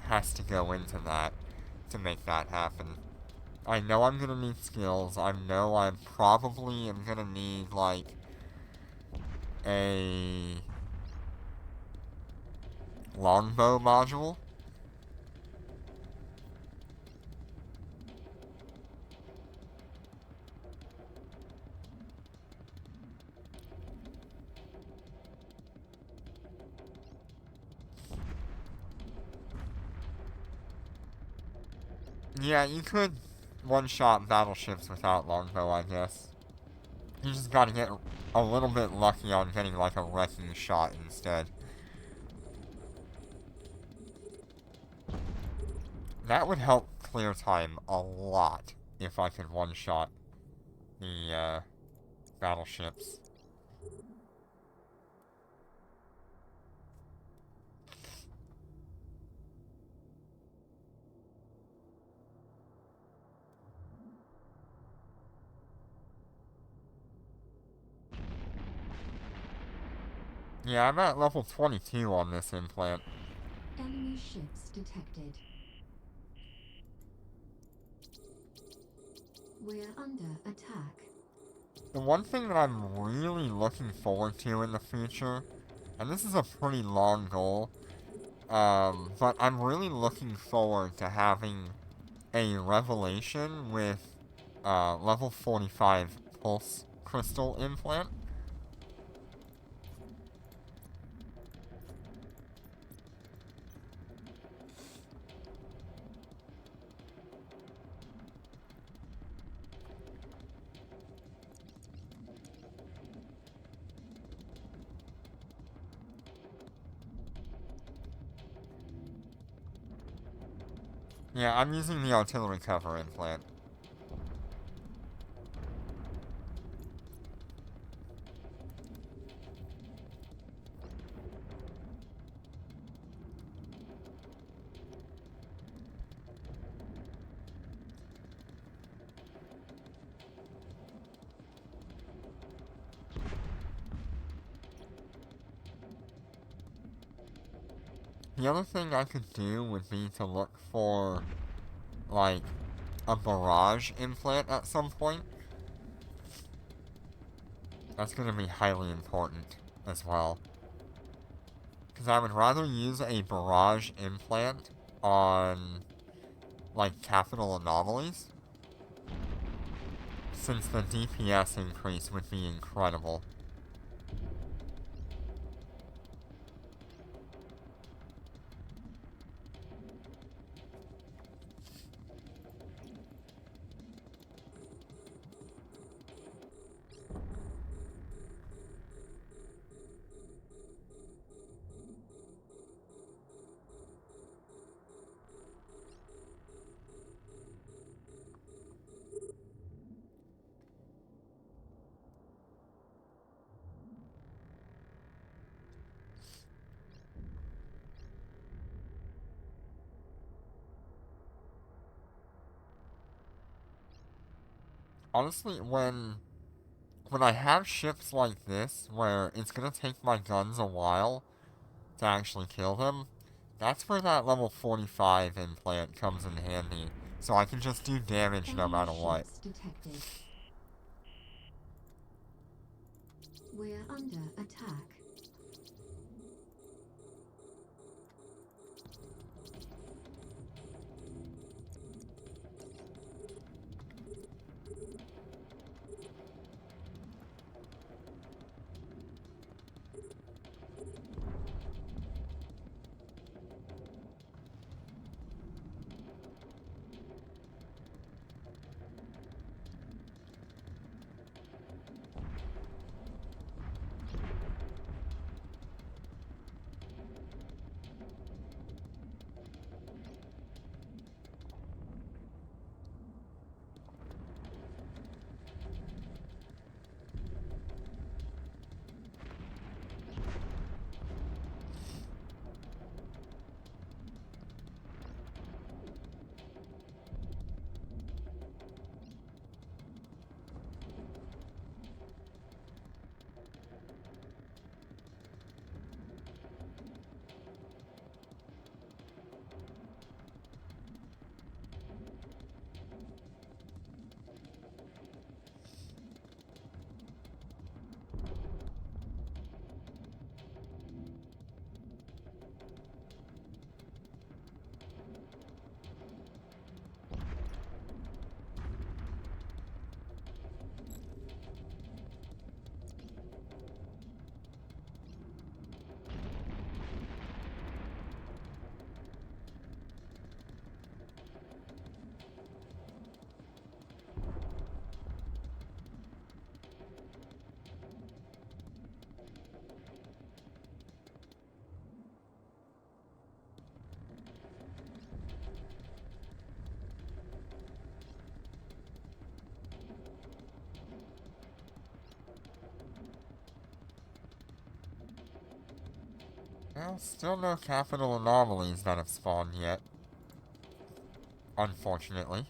has to go into that to make that happen. I know I'm gonna need skills. I know I probably am gonna need, like, a longbow module. Yeah, you could one-shot battleships without longbow, I guess. You just gotta get a little bit lucky on getting, like, a wrecking shot instead. That would help clear time a lot if I could one-shot the, battleships. Yeah, I'm at level 22 on this implant. Enemy ships detected. We're under attack. The one thing that I'm really looking forward to in the future, and this is a pretty long goal, but I'm really looking forward to having a revelation with, level 45 pulse crystal implant. Yeah, I'm using the artillery cover implant. The other thing I could do would be to look for, like, a barrage implant at some point. That's going to be highly important as well. Because I would rather use a barrage implant on, like, capital anomalies, since the DPS increase would be incredible. Honestly, when I have ships like this, where it's gonna take my guns a while to actually kill them, that's where that level 45 implant comes in handy. So I can just do damage no Enemy matter what. ships detected. We're under attack. Well, still no capital anomalies that have spawned yet. Unfortunately.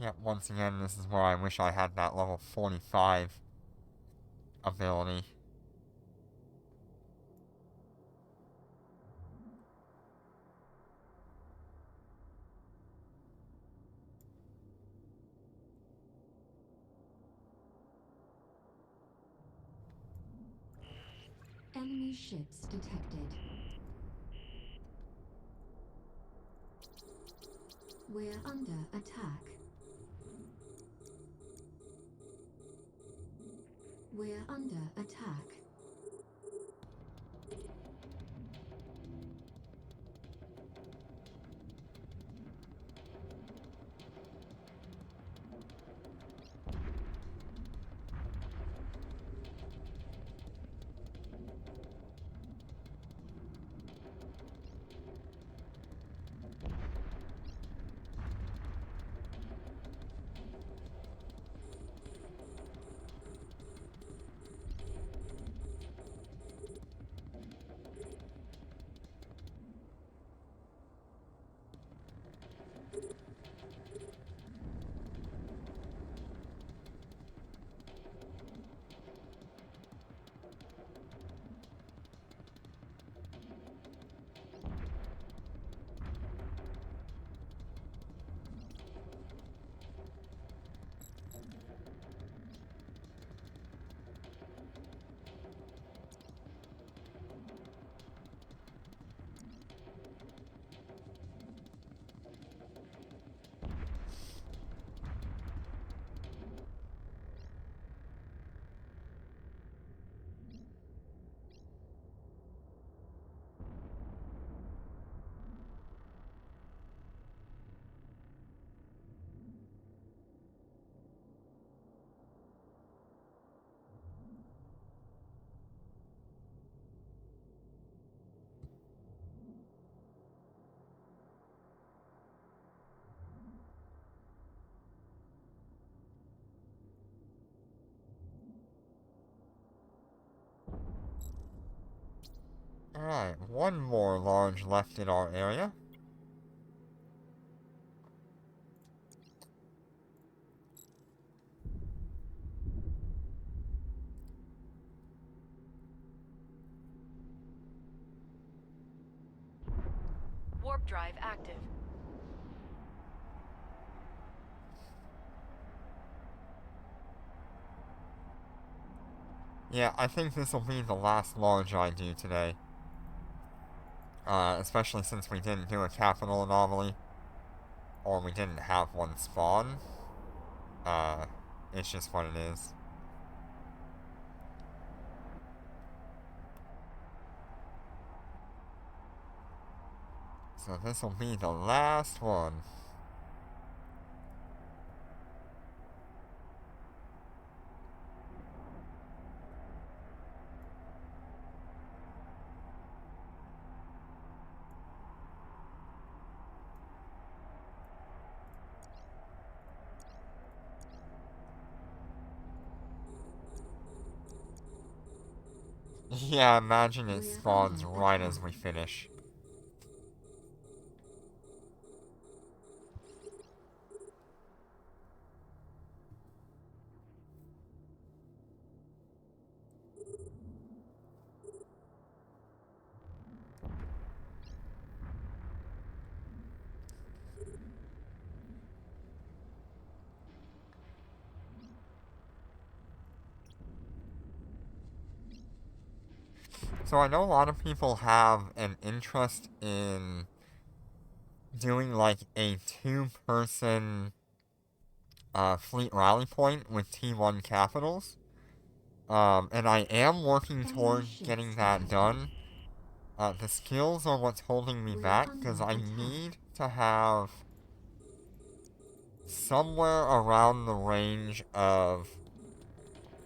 Yep, once again, this is where I wish I had that level 45 ability. Enemy ships detected. We're under attack. We're under attack. Alright, one more large left in our area. Warp drive active. Yeah, I think this will be the last large I do today. Especially since we didn't do a capital anomaly. Or we didn't have one spawn. It's just what it is. So this will be the last one. Yeah, imagine it spawns right as we finish. So I know a lot of people have an interest in doing like a two-person fleet rally point with T1 capitals. And I am working towards getting that done. The skills are what's holding me back, because I need to have somewhere around the range of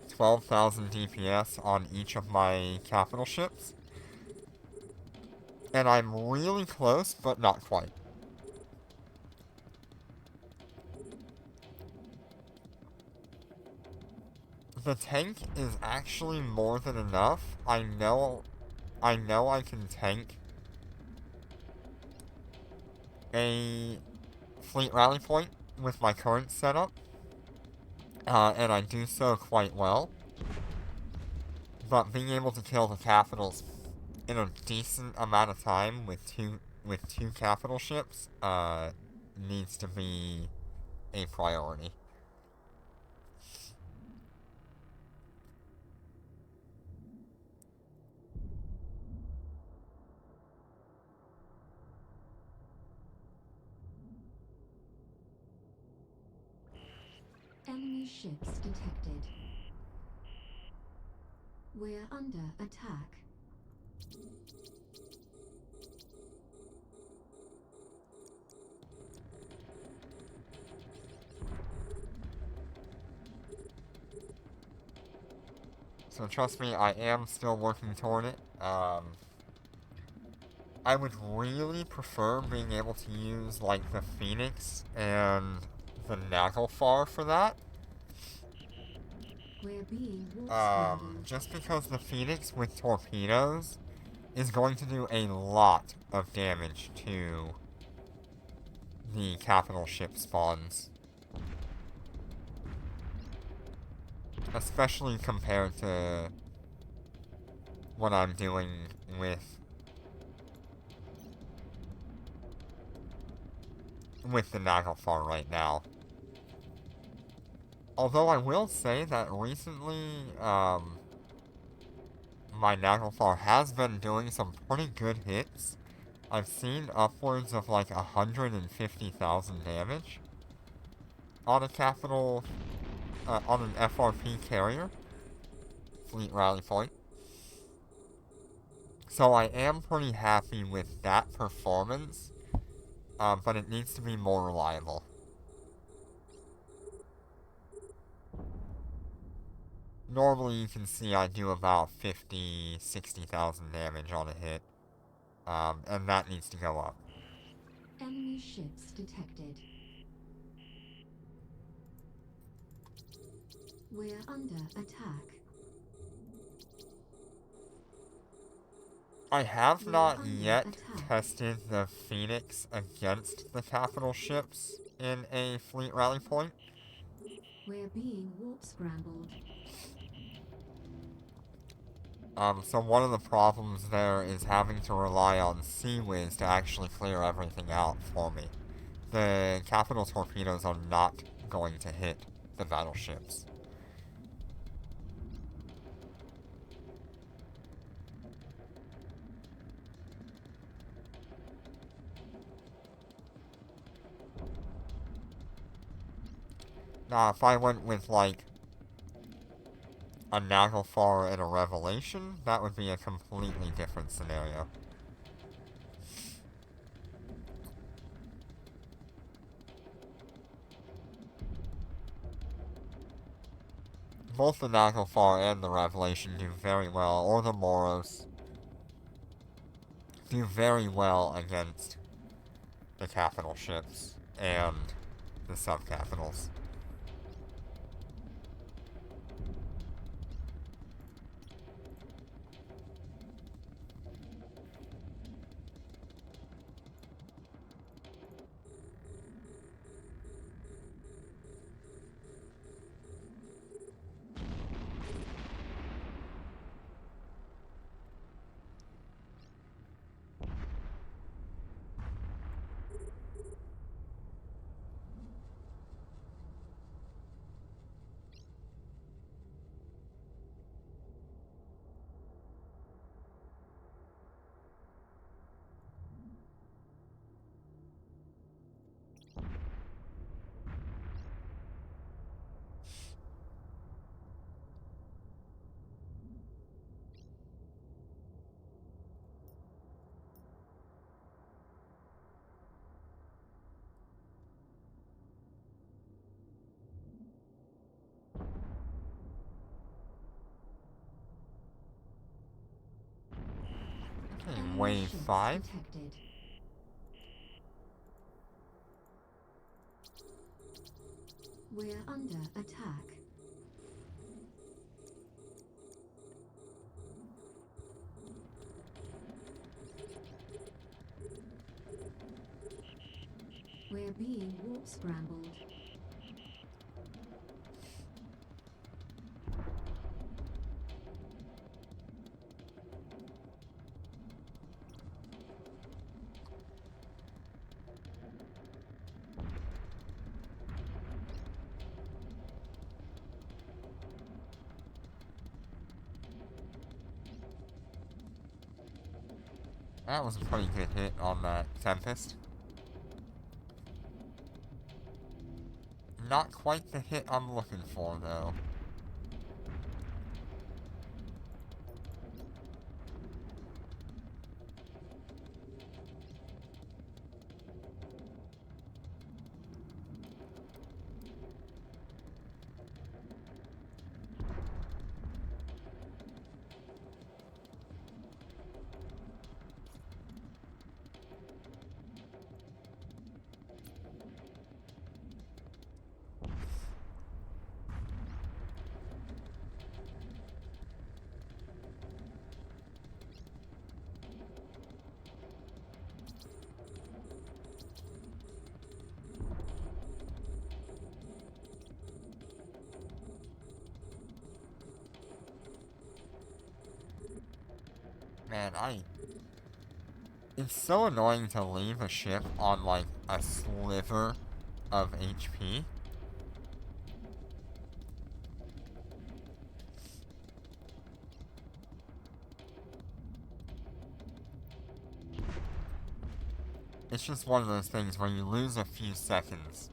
12,000 DPS on each of my capital ships. And I'm really close, but not quite. The tank is actually more than enough. I know I can tank a fleet rally point with my current setup. And I do so quite well. But being able to kill the capitals in a decent amount of time with two capital ships needs to be a priority. Enemy ships detected. We're under attack. So trust me, I am still working toward it. I would really prefer being able to use, like, the Phoenix and the Nagalfar for that. We're being warp Just because the Phoenix with torpedoes is going to do a lot of damage to the capital ship spawns. Especially compared to what I'm doing with the Nagalfar right now. Although I will say that recently, my Nagalfar has been doing some pretty good hits. I've seen upwards of like 150,000 damage on a capital, on an FRP carrier, Fleet Rally Point. So I am pretty happy with that performance, but it needs to be more reliable. Normally you can see I do about 60,000 damage on a hit, and that needs to go up. Enemy ships detected. We're under attack. I have not yet tested the Phoenix against the capital ships in a fleet rally point. We're being warp scrambled. So one of the problems there is having to rely on Sea Whiz to actually clear everything out for me. The capital torpedoes are not going to hit the battleships. Now, if I went with, like, a Nagalfar and a Revelation, that would be a completely different scenario. Both the Nagalfar and the Revelation do very well, or the Moros, do very well against the capital ships and the sub-capitals. Wave ships 5. detected. We're under attack. We're being warp scrambled. That was a pretty good hit on that Tempest. Not quite the hit I'm looking for, though. Man, it's so annoying to leave a ship on, like, a sliver of HP. It's just one of those things where you lose a few seconds.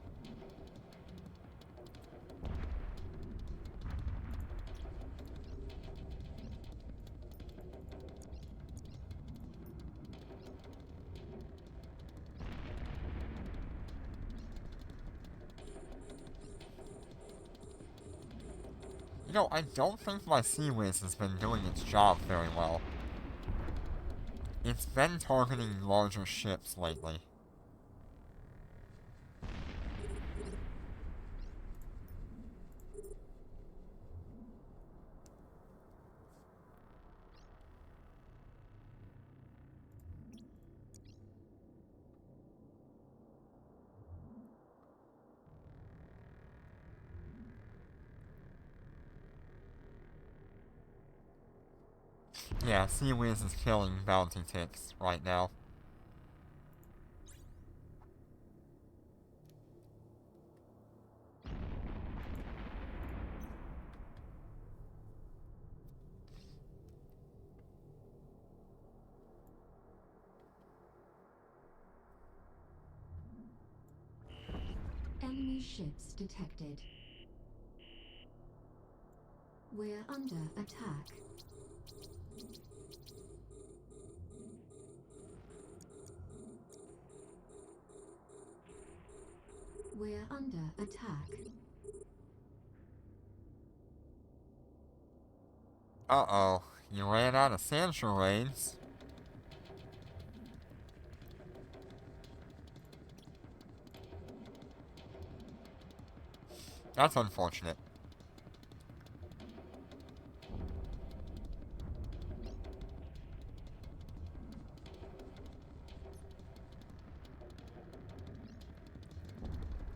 You know, I don't think my Sea Whiz has been doing its job very well. It's been targeting larger ships lately. Yeah, Sea Whiz is killing bounty ticks right now. Enemy ships detected. We're under attack. We're under attack. Uh-oh, you ran out of sand charades. That's unfortunate.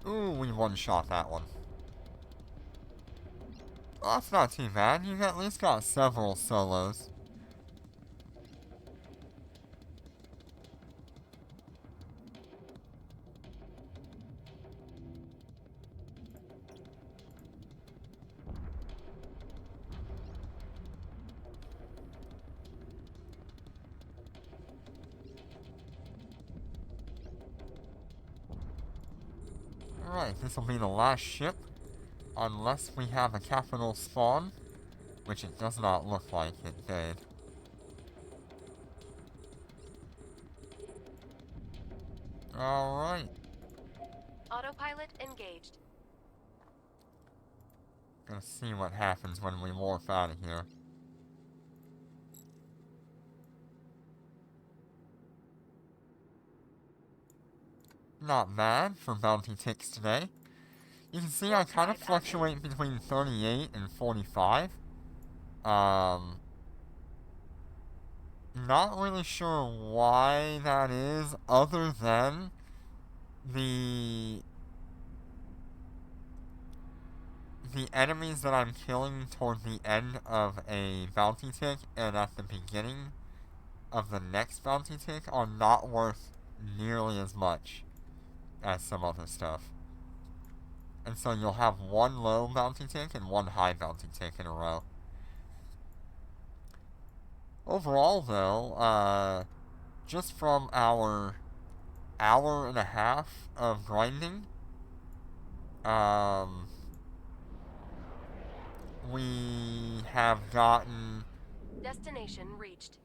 Ooh, we one-shot that one. Well, that's not too bad. You've at least got several solos. Alright, this will be the last ship. Unless we have a capital spawn. Which it does not look like it did. Alright. Autopilot engaged. Gonna see what happens when we warp out of here. Not bad for bounty ticks today. You can see I kind of fluctuate between 38 and 45. Not really sure why that is, other than the enemies that I'm killing toward the end of a bounty tick and at the beginning of the next bounty tick are not worth nearly as much as some other stuff. And so you'll have one low bounty tick and one high bounty tick in a row. Overall, though, just from our hour and a half of grinding, we have gotten Destination reached.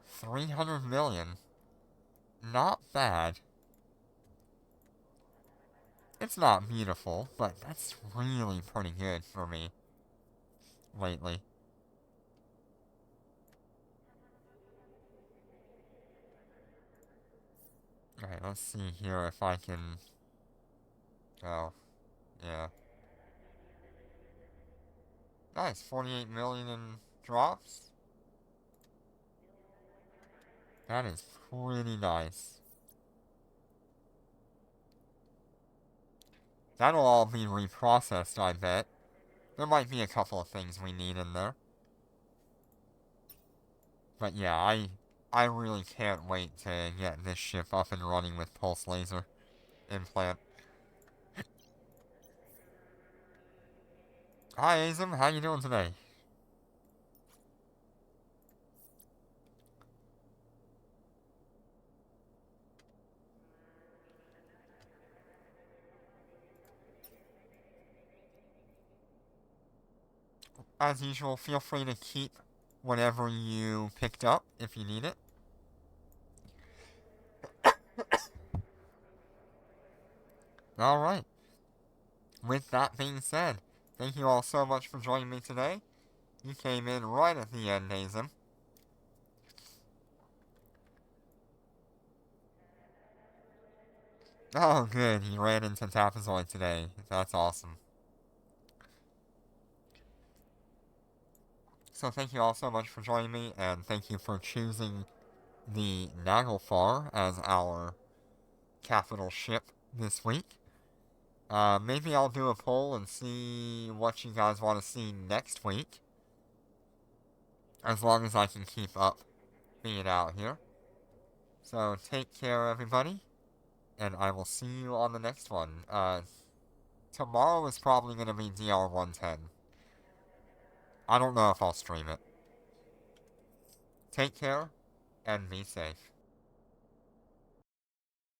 300 million. Not bad. It's not beautiful, but that's really pretty good for me lately. Alright, let's see here if I can... Oh, yeah. Nice, 48 million in drops. That is pretty nice. That'll all be reprocessed, I bet. There might be a couple of things we need in there. But yeah, I really can't wait to get this ship up and running with pulse laser implant. Hi Azim, how you doing today? As usual, feel free to keep whatever you picked up if you need it. Alright. With that being said, thank you all so much for joining me today. You came in right at the end, Azim. Oh, good. He ran into Tapazoid today. That's awesome. So thank you all so much for joining me, and thank you for choosing the Nagalfar as our capital ship this week. Maybe I'll do a poll and see what you guys want to see next week. As long as I can keep up being out here. So take care, everybody. And I will see you on the next one. Tomorrow is probably going to be DR110. I don't know if I'll stream it. Take care, and be safe.